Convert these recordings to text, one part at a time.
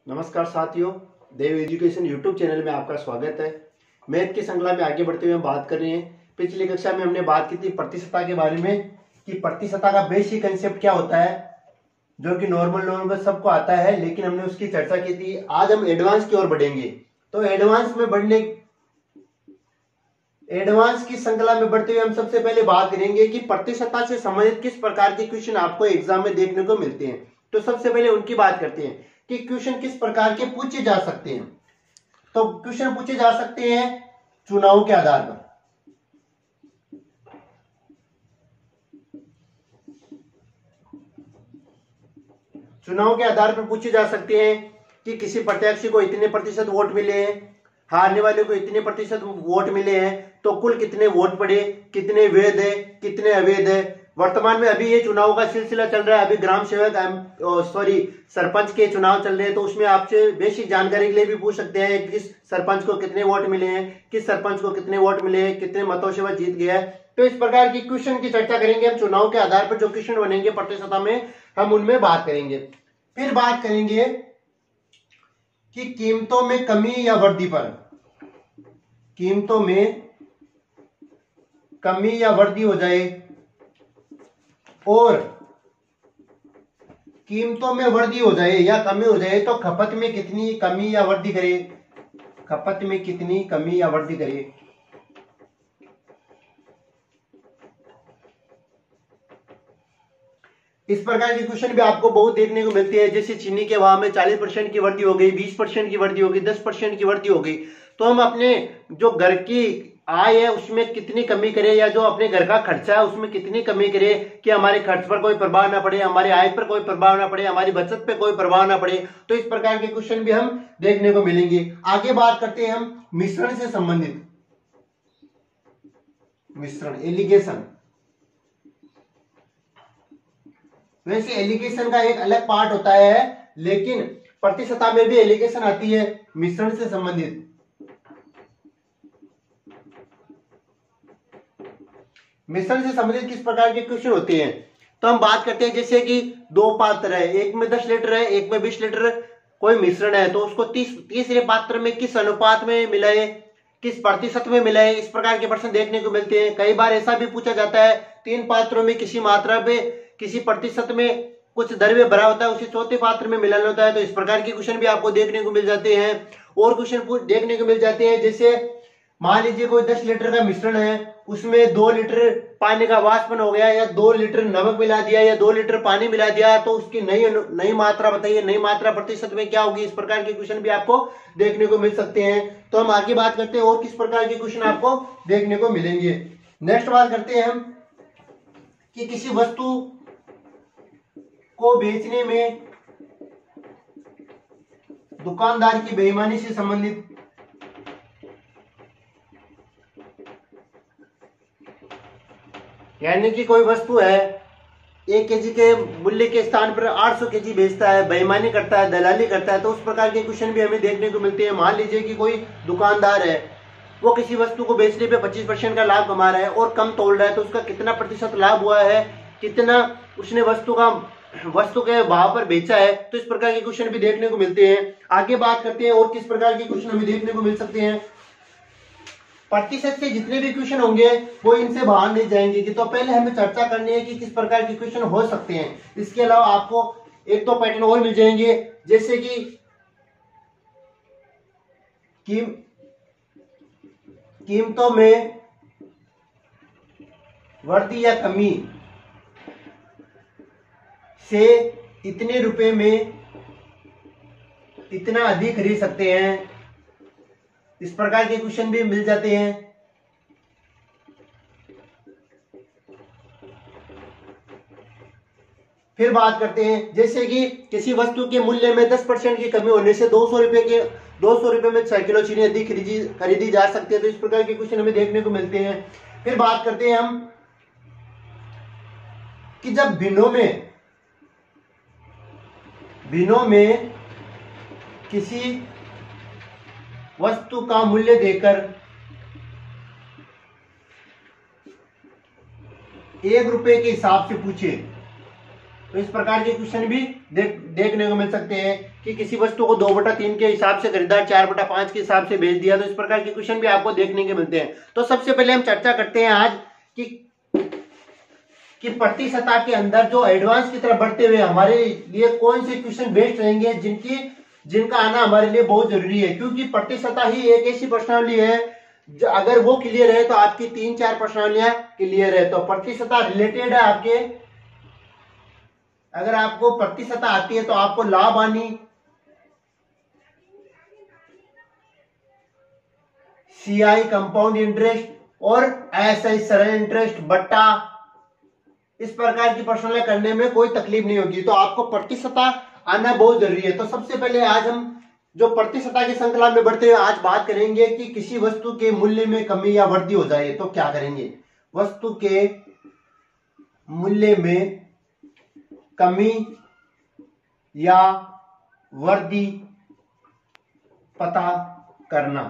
नमस्कार साथियों, देव education YouTube channel में आपका स्वागत है। मैथ की श्रृंखला में आगे बढ़ते हुए हम बात कर रहे हैं। पिछली कक्षा में हमने बात की थी प्रतिशतता के बारे में कि प्रतिशतता का बेसिक कंसेप्ट क्या होता है, जो कि नॉर्मल सबको आता है, लेकिन हमने उसकी चर्चा की थी। आज हम एडवांस की ओर बढ़ेंगे। तो एडवांस की श्रृंखला में बढ़ते हुए हम सबसे पहले बात करेंगे कि प्रतिशतता से संबंधित किस प्रकार के क्वेश्चन आपको एग्जाम में देखने को मिलते हैं। तो सबसे पहले उनकी बात करते हैं कि क्वेश्चन किस प्रकार के पूछे जा सकते हैं। तो क्वेश्चन पूछे जा सकते हैं चुनाव के आधार पर। चुनाव के आधार पर पूछे जा सकते हैं कि किसी प्रत्याशी को इतने प्रतिशत वोट मिले हैं, हारने वाले को इतने प्रतिशत वोट मिले हैं, तो कुल कितने वोट पड़े, कितने वैध है, कितने अवैध है। वर्तमान में अभी ये चुनाव का सिलसिला चल रहा है। अभी ग्राम सेवक सरपंच के चुनाव चल रहे हैं। तो उसमें आपसे बेसिक जानकारी के लिए भी पूछ सकते हैं किस सरपंच को कितने वोट मिले हैं, किस सरपंच को कितने वोट मिले हैं, कितने मतों से वह जीत गया है। तो इस प्रकार की क्वेश्चन की चर्चा करेंगे हम। चुनाव के आधार पर जो क्वेश्चन बनेंगे प्रतिशतता में, हम उनमें बात करेंगे। फिर बात करेंगे कि कीमतों में कमी या वृद्धि पर, कीमतों में कमी या वृद्धि हो जाए और कीमतों में वृद्धि हो जाए या कमी हो जाए तो खपत में कितनी कमी या वृद्धि करे, खपत में कितनी कमी या वृद्धि करे। इस प्रकार के क्वेश्चन भी आपको बहुत देखने को मिलते हैं। जैसे चीनी के भाव में 40% की वृद्धि हो गई, 20% की वृद्धि हो गई, 10% की वृद्धि हो गई। तो हम अपने जो घर की आय है उसमें कितनी कमी करें, या जो अपने घर का खर्चा है उसमें कितनी कमी करें कि हमारे खर्च पर कोई प्रभाव ना पड़े, हमारी आय पर कोई प्रभाव ना पड़े, हमारी बचत पे कोई प्रभाव ना पड़े। तो इस प्रकार के क्वेश्चन भी हम देखने को मिलेंगे। आगे बात करते हैं हम मिश्रण से संबंधित। मिश्रण, एलिगेशन। वैसे एलिगेशन का एक अलग पार्ट होता है, लेकिन प्रतिशतता में भी एलिगेशन आती है मिश्रण से संबंधित। मिश्रण से संबंधित किस प्रकार के क्वेश्चन होते हैं, तो हम बात करते हैं जैसे कि दो पात्र है, एक में 10 लीटर है, एक में 20 लीटर कोई मिश्रण है, तो उसको तीसरे पात्र में किस अनुपात में मिलाए, किस प्रतिशत में मिलाए। इस प्रकार के प्रश्न देखने को मिलते हैं। कई बार ऐसा भी पूछा जाता है 3 पात्रों में किसी मात्रा पे किसी प्रतिशत में कुछ द्रव्य भरा होता है, उसे चौथे पात्र में मिलाना होता है। तो इस प्रकार के क्वेश्चन भी आपको देखने को मिल जाते हैं। और क्वेश्चन देखने को मिल जाते हैं जैसे मान लीजिए कोई 10 लीटर का मिश्रण है, उसमें 2 लीटर पानी का वाष्पन हो गया, या 2 लीटर नमक मिला दिया, या 2 लीटर पानी मिला दिया, तो उसकी नई मात्रा बताइए, नई मात्रा प्रतिशत में क्या होगी। इस प्रकार के क्वेश्चन भी आपको देखने को मिल सकते हैं। तो हम आगे बात करते हैं और किस प्रकार के क्वेश्चन आपको देखने को मिलेंगे। नेक्स्ट बात करते हैं हम कि किसी वस्तु को बेचने में दुकानदार की बेईमानी से संबंधित। यानी कि कोई वस्तु है 1 केजी के मूल्य के स्थान पर 800 केजी बेचता है, बेईमानी करता है, दलाली करता है। तो उस प्रकार के क्वेश्चन भी हमें देखने को मिलते हैं। मान लीजिए कि कोई दुकानदार है, वो किसी वस्तु को बेचने पे 25% का लाभ कमा रहा है और कम तोल रहा है, तो उसका कितना प्रतिशत लाभ हुआ है, कितना उसने वस्तु के भाव पर बेचा है। तो इस प्रकार के क्वेश्चन भी देखने को मिलते हैं। आगे बात करते हैं और किस प्रकार के क्वेश्चन हमें देखने को मिल सकते हैं। प्रतिशत से जितने भी क्वेश्चन होंगे वो इनसे बाहर नहीं जाएंगे कि तो पहले हमें चर्चा करनी है कि किस प्रकार के क्वेश्चन हो सकते हैं। इसके अलावा आपको एक तो पैटर्न और मिल जाएंगे, जैसे कि कीमतों में वृद्धि या कमी से इतने रुपए में इतना अधिक खरीद सकते हैं। इस प्रकार के क्वेश्चन भी मिल जाते हैं। फिर बात करते हैं जैसे कि किसी वस्तु के मूल्य में 10% की कमी होने से 200 रुपए में 6 किलो चीनी अधिक खरीदी जा सकती है। तो इस प्रकार के क्वेश्चन हमें देखने को मिलते हैं। फिर बात करते हैं हम कि जब भिन्नों में किसी वस्तु का मूल्य देकर 1 रुपए के हिसाब से पूछे तो इस प्रकार के क्वेश्चन भी देखने को मिल सकते हैं कि किसी वस्तु को 2/3 के हिसाब से खरीदा, 4/5 के हिसाब से बेच दिया, तो इस प्रकार के क्वेश्चन भी आपको देखने को मिलते हैं। तो सबसे पहले हम चर्चा करते हैं आज कि प्रति सतह के अंदर जो एडवांस की तरफ बढ़ते हुए हमारे लिए कौन से क्वेश्चन बेस्ट रहेंगे जिनका आना हमारे लिए बहुत जरूरी है, क्योंकि प्रति सतह ही एक ऐसी प्रश्नावली है अगर वो क्लियर है तो आपकी 3-4 प्रश्नावलियां क्लियर है। तो प्रति सतह रिलेटेड है आपके, अगर आपको प्रति सतह आती है तो आपको लाभ हानि, सीआई कंपाउंड इंटरेस्ट और एसआई सरल इंटरेस्ट बट्टा, इस प्रकार की प्रश्नावली करने में कोई तकलीफ नहीं होगी। तो आपको प्रति सतह आना बहुत जरूरी है। तो सबसे पहले आज हम जो प्रति सतह की श्रृंखला में बढ़ते हुए आज बात करेंगे कि किसी वस्तु के मूल्य में कमी या वृद्धि हो जाए तो क्या करेंगे। वस्तु के मूल्य में कमी या वृद्धि पता करना,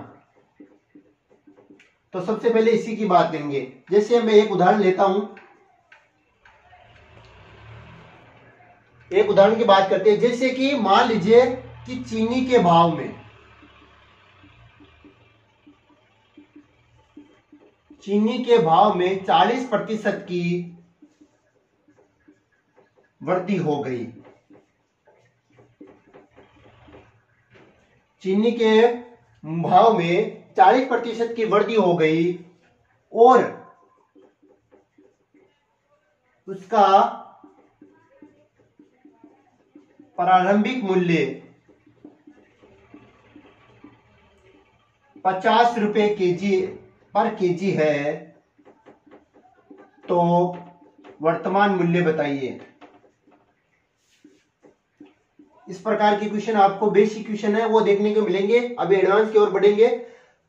तो सबसे पहले इसी की बात करेंगे। जैसे मैं एक उदाहरण लेता हूं, एक उदाहरण की बात करते हैं। जैसे कि मान लीजिए कि चीनी के भाव में 40% की वृद्धि हो गई। चीनी के भाव में 40% की वृद्धि हो गई और उसका प्रारंभिक मूल्य 50 रुपए पर केजी है, तो वर्तमान मूल्य बताइए। इस प्रकार के क्वेश्चन आपको बेसिक क्वेश्चन है वो देखने को मिलेंगे। अभी एडवांस की ओर बढ़ेंगे।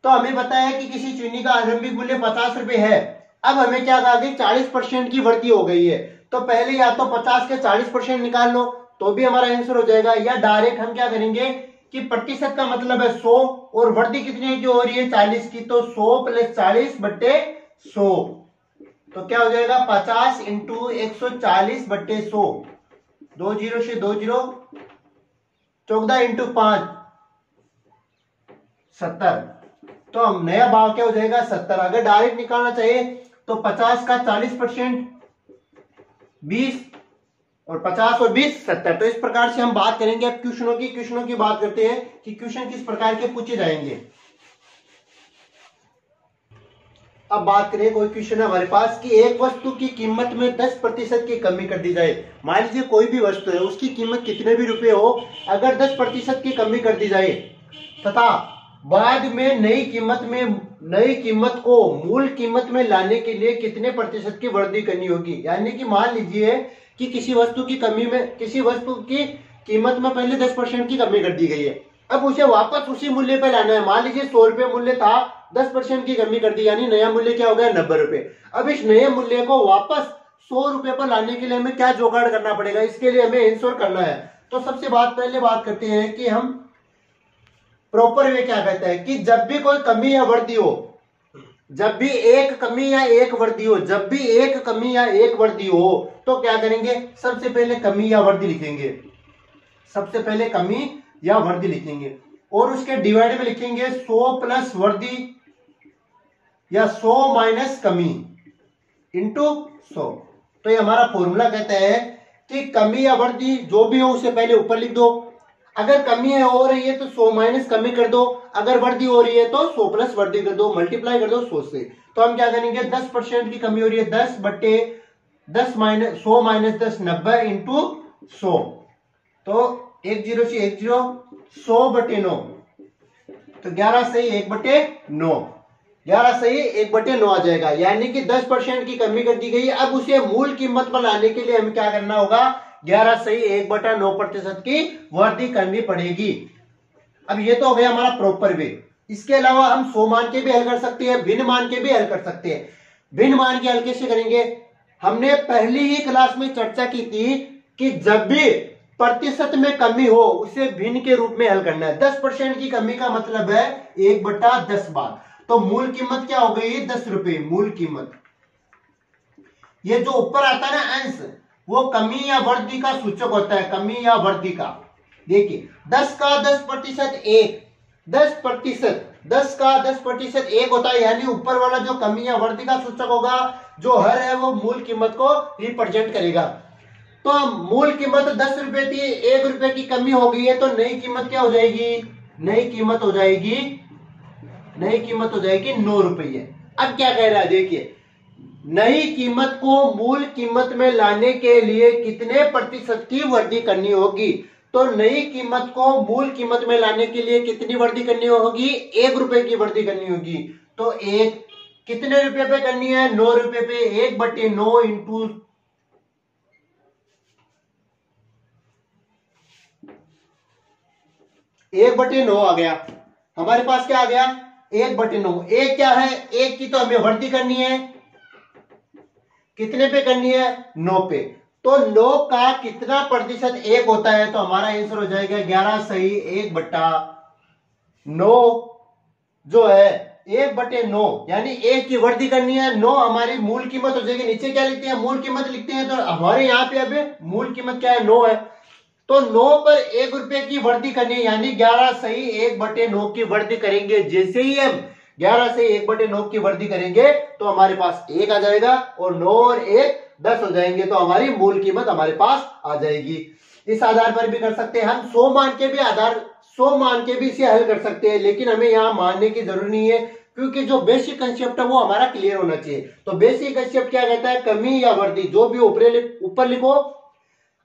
तो हमें पता है कि किसी चीनी का आरंभिक मूल्य 50 रुपए है। अब हमें क्या कहा कि 40% की वृद्धि हो गई है, तो पहले या तो 50 के 40% निकाल लो तो भी हमारा आंसर हो जाएगा, या डायरेक्ट हम क्या करेंगे कि प्रतिशत का मतलब है 100 और वृद्धि कितनी की हो रही है 40 की, तो 100 + 40/100, तो क्या हो जाएगा 50 × 140/100, 2 0 से 2 0, 14 × 5 70, तो हम नया भाव क्या हो जाएगा 70। अगर डायरेक्ट निकालना चाहिए तो 50 का 40% 20 और 50 और 20 70। तो इस प्रकार से हम बात करेंगे। अब क्वेश्चनों की बात करते हैं कि क्वेश्चन किस प्रकार के पूछे जाएंगे। अब बात करें, कोई क्वेश्चन है हमारे पास कि एक वस्तु की कीमत में 10% की कमी कर दी जाए। मान लीजिए कोई भी वस्तु है, उसकी कीमत कितने भी रुपए हो, अगर 10% की कमी कर दी जाए तथा बाद में नई कीमत को मूल कीमत में लाने के लिए कितने प्रतिशत की वृद्धि करनी होगी। यानी कि मान लीजिए कि किसी वस्तु की कीमत में पहले 10% की कमी कर दी गई है, अब उसे वापस उसी मूल्य पर लाना है। मान लीजिए 100 रुपए मूल्य था, 10% की कमी कर दी, यानी नया मूल्य क्या हो गया 90 रुपए। अब इस नए मूल्य को वापस 100 रुपए पर लाने के लिए हमें क्या जुगाड़ करना पड़ेगा, इसके लिए हमें इंश्योर करना है। तो सबसे पहले बात करते हैं कि हम प्रॉपर वे क्या कहता है कि जब भी कोई कमी या वृद्धि हो, जब भी एक कमी या एक वृद्धि हो तो क्या करेंगे, सबसे पहले कमी या वृद्धि लिखेंगे और उसके डिवाइड में लिखेंगे 100 प्लस वृद्धि या 100 माइनस कमी इंटू 100। तो ये हमारा फॉर्मूला कहता है कि कमी या वृद्धि जो भी हो उसे पहले ऊपर लिख दो। अगर कमी हो रही है तो 100 माइनस कमी कर दो, अगर वृद्धि हो रही है तो 100 प्लस वृद्धि कर दो, मल्टीप्लाई कर दो 100 से। तो हम क्या करेंगे, 10% की कमी हो रही है, 10 माइनस 100 माइनस 10 90 इंटू 100, तो 1 0 से 1 0, 100/9, तो 11 सही 1/9, 11 सही 1/9 आ जाएगा। यानी कि 10% की कमी कर दी गई। अब उसे मूल कीमत पर लाने के लिए हमें क्या करना होगा, 11 सही 1/9% की वृद्धि करनी पड़ेगी। अब ये तो हो गया हमारा प्रॉपर वे। इसके अलावा हम 100 मान के भी हल कर सकते हैं, भिन्न मान के भी हल कर सकते हैं। भिन्न मान के हल कैसे करेंगे, हमने पहली ही क्लास में चर्चा की थी कि जब भी प्रतिशत में कमी हो उसे भिन्न के रूप में हल करना है। 10% की कमी का मतलब है 1/10 भाग, तो मूल कीमत क्या हो गई 10 रुपए मूल कीमत। ये जो ऊपर आता है ना अंश, वो कमी या वृद्धि का सूचक होता है, कमी या वृद्धि का। देखिए 10 का 10% 1, 10 का 10% 1 होता है, यानी ऊपर वाला जो कमी या वृद्धि का सूचक होगा, जो हर है वो मूल कीमत को रिप्रेजेंट करेगा। तो मूल कीमत 10 रुपए थी, 1 रुपए की कमी हो गई है, तो नई कीमत क्या हो जाएगी? नई कीमत हो जाएगी 9 रुपये। अब क्या कह रहा है, देखिए नई कीमत को मूल कीमत में लाने के लिए कितने प्रतिशत की वृद्धि करनी होगी? तो नई कीमत को मूल कीमत में लाने के लिए कितनी वृद्धि करनी होगी? 1 रुपए की वृद्धि करनी होगी। तो एक कितने रुपए पे करनी है? 9 रुपए पे। 1/9 इंटू 1/9 आ गया हमारे पास। क्या आ गया? 1/9। एक क्या है? एक की तो हमें वृद्धि करनी है, कितने पे करनी है? 9 पे। तो 9 का कितना प्रतिशत 1 होता है? तो हमारा आंसर हो जाएगा 11 सही 1/9 जो है 1/9, यानी 1 की वृद्धि करनी है। 9 हमारी मूल कीमत हो जाएगी। नीचे क्या लिखते हैं? मूल कीमत लिखते हैं। तो हमारे यहाँ पे अभी मूल कीमत क्या है? 9 है। तो 9 पर 1 रुपए की वृद्धि करनी है, यानी 11 सही 1/9 की वृद्धि करेंगे। जैसे ही हम 11 से 1/9 की वृद्धि करेंगे तो हमारे पास 1 आ जाएगा, और 9 और 1 10 हो जाएंगे, तो हमारी मूल कीमत हमारे पास आ जाएगी। इस आधार पर भी कर सकते हैं हम। 100 मान के भी इसे हल कर सकते हैं, लेकिन हमें यहाँ मानने की जरूरत नहीं है, क्योंकि जो बेसिक कंसेप्ट है वो हमारा क्लियर होना चाहिए। तो बेसिक कंसेप्ट क्या कहता है? कमी या वृद्धि, जो भी ऊपर लिखो।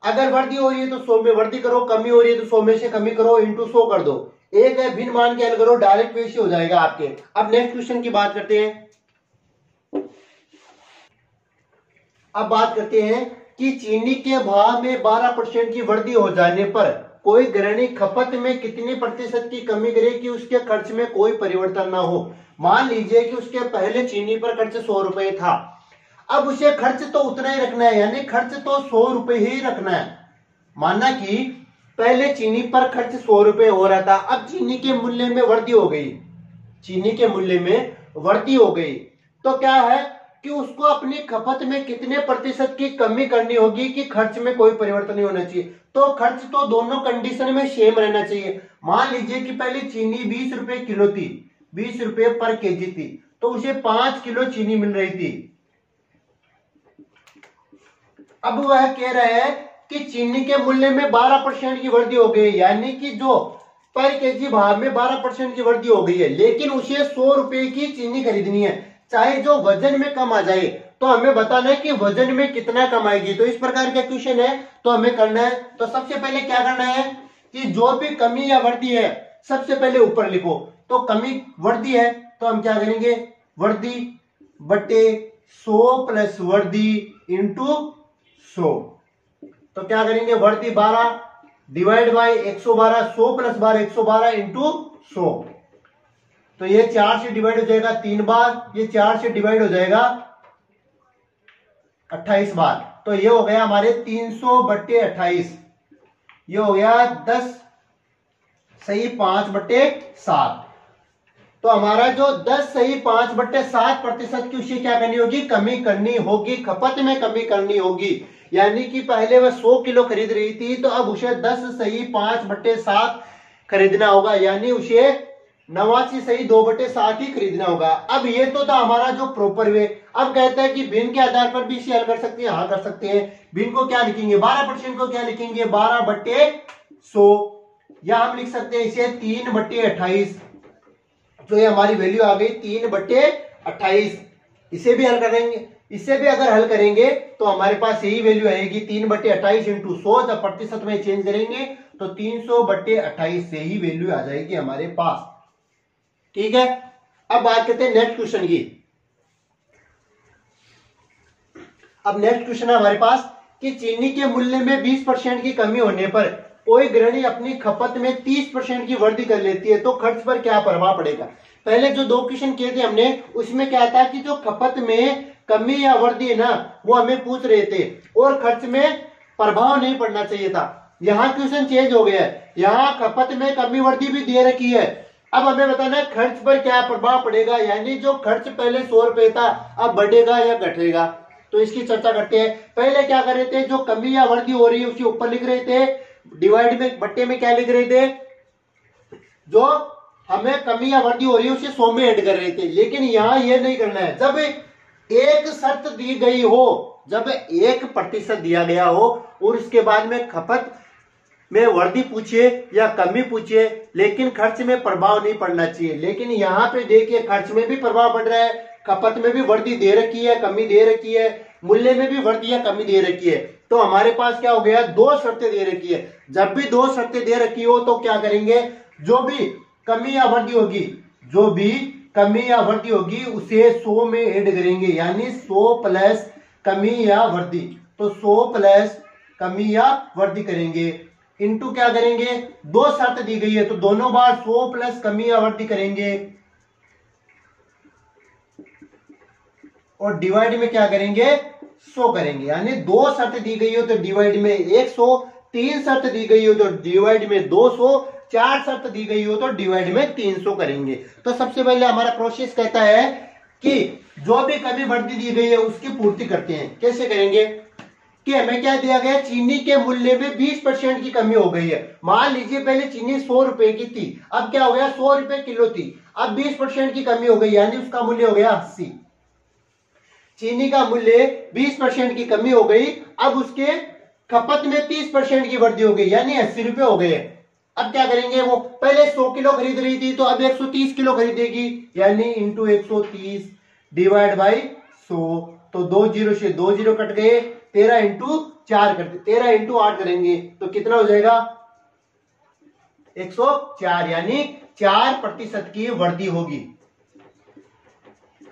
अगर वृद्धि हो रही है तो 100 में वृद्धि करो, कमी हो रही है तो 100 में से कमी करो, इंटू 100 कर दो। एक है भिन्न मान के हल करो, डायरेक्ट वैसे हो जाएगा आपके। अब नेक्स्ट क्वेश्चन की बात करते हैं। अब बात करते हैं कि चीनी के भाव में 12% की वृद्धि हो जाने पर कोई गृहिणी खपत में कितनी प्रतिशत की कमी करे कि उसके खर्च में कोई परिवर्तन ना हो। मान लीजिए कि उसके पहले चीनी पर खर्च 100 रुपए था, अब उसे खर्च तो उतना ही रखना है, यानी खर्च तो 100 रुपए ही रखना है। माना कि पहले चीनी पर खर्च 100 रुपए हो रहा था, अब चीनी के मूल्य में वृद्धि हो गई, तो क्या है कि उसको अपनी खपत में कितने प्रतिशत की कमी करनी होगी कि खर्च में कोई परिवर्तन नहीं होना चाहिए। तो खर्च तो दोनों कंडीशन में सेम रहना चाहिए। मान लीजिए कि पहले चीनी 20 रुपए किलो थी, 20 रुपए पर केजी थी, तो उसे 5 किलो चीनी मिल रही थी। अब वह कह रहे हैं कि चीनी के मूल्य में 12% की वृद्धि हो गई, यानी कि जो पर केजी भाव में 12% की वृद्धि हो गई है, लेकिन उसे 100 रुपए की चीनी खरीदनी है, चाहे जो वजन में कम आ जाए। तो हमें बताना है कि वजन में कितना कम आएगी। तो इस प्रकार का क्वेश्चन है, तो हमें करना है, तो सबसे पहले क्या करना है कि जो भी कमी या वृद्धि है सबसे पहले ऊपर लिखो। तो कमी वृद्धि है तो हम क्या करेंगे? वृद्धि बटे 100 प्लस वृद्धि इंटू 100। तो क्या करेंगे? वृद्धि 12 डिवाइड बाई 112, 100 प्लस 12 112 इंटू 100। तो ये 4 से डिवाइड हो जाएगा 3 बार, ये 4 से डिवाइड हो जाएगा 28 बार। तो ये हो गया हमारे 300/28। ये हो गया 10 सही 5/7। तो हमारा जो 10 सही 5/7% की उसे क्या करनी होगी? कमी करनी होगी, खपत में कमी करनी होगी। यानी कि पहले वह 100 किलो खरीद रही थी, तो अब उसे 10 सही 5/7 खरीदना होगा, यानी उसे 89 सही 2/7 ही खरीदना होगा। अब ये तो था हमारा जो प्रॉपर वे। अब कहता है कि भिन्न के आधार पर भी इसे हल कर सकते हैं। हाँ कर सकते हैं। भिन्न को क्या लिखेंगे? 12% को क्या लिखेंगे? 12/100, या हम लिख सकते हैं इसे 3/28। तो ये हमारी वैल्यू आ गई 3/28। इसे भी हल करेंगे, इससे भी अगर हल करेंगे तो हमारे पास यही वैल्यू आएगी 3/28 इंटू 100। जब प्रतिशत में चेंज करेंगे तो 300/28 से ही वैल्यू आ जाएगी हमारे पास। ठीक है। अब बात करते हैं नेक्स्ट क्वेश्चन की। अब नेक्स्ट क्वेश्चन है हमारे पास कि चीनी के मूल्य में 20% की कमी होने पर कोई गृहिणी अपनी खपत में 30% की वृद्धि कर लेती है, तो खर्च पर क्या प्रभाव पड़ेगा? पहले जो 2 क्वेश्चन किए थे हमने, उसमें क्या था कि जो खपत में कमी या वृद्धि है ना, वो हमें पूछ रहे थे, और खर्च में प्रभाव नहीं पड़ना चाहिए था। यहाँ क्वेश्चन चेंज हो गया है, यहाँ खपत में कमी वृद्धि भी दे रखी है। अब हमें बताना है खर्च पर क्या प्रभाव पड़ेगा, यानी जो खर्च पहले 100 रुपए था अब बढ़ेगा या घटेगा। तो इसकी चर्चा करते हैं। पहले क्या कर रहे थे, जो कमी या वृद्धि हो रही है उसके ऊपर लिख रहे थे, डिवाइड में बट्टे में क्या लिख रहे थे, जो हमें कमी या वृद्धि हो रही है उसे 100 में ऐड कर रहे थे। लेकिन यहां ये नहीं करना है। जब एक शर्त दी गई हो, जब 1% दिया गया हो और उसके बाद में खपत में वृद्धि पूछे या कमी पूछे, लेकिन खर्च में प्रभाव नहीं पड़ना चाहिए। लेकिन यहाँ पे देखिए खर्च में भी प्रभाव पड़ रहा है, खपत में भी वृद्धि दे रखी है, कमी दे रखी है, मूल्य में भी वृद्धि या कमी दे रखी है। तो हमारे पास क्या हो गया, 2 शर्तें दे रखी है। जब भी 2 शर्तें दे रखी हो तो क्या करेंगे, जो भी कमी या वृद्धि होगी, जो भी कमी या वृद्धि होगी उसे 100 में ऐड करेंगे, यानी 100 प्लस कमी या वृद्धि। तो 100 प्लस कमी या वृद्धि करेंगे, इनटू क्या करेंगे, 2 शर्त दी गई है तो दोनों बार 100 प्लस कमी या वृद्धि करेंगे और डिवाइड में क्या करेंगे, 100 करेंगे। यानी 2 शर्त दी गई हो तो डिवाइड में 100, 3 शर्त दी गई हो तो डिवाइड में 200, 4 शर्त दी गई हो तो डिवाइड में 300 करेंगे। तो सबसे पहले हमारा प्रोसेस कहता है कि जो भी कमी वृद्धि दी गई है उसकी पूर्ति करते हैं। कैसे करेंगे कि हमें क्या दिया गया, चीनी के मूल्य में 20% की कमी हो गई है। मान लीजिए पहले चीनी 100 रुपए की थी, अब क्या हो गया 100 रुपए किलो थी, अब 20% की कमी हो गई, यानी उसका मूल्य हो गया 80। चीनी का मूल्य 20% की कमी हो गई, अब उसके खपत में 30% की वृद्धि हो गई, यानी 80 रुपए हो गए। अब क्या करेंगे, वो पहले 100 किलो खरीद रही थी तो अब 130 किलो खरीदेगी, यानी इंटू 130 डिवाइड बाई 100। तो 2 जीरो से 2 जीरो कट गए, 13 इंटू 4 करते, 13 इंटू 8 करेंगे तो कितना हो जाएगा 104, यानी 4% की वृद्धि होगी।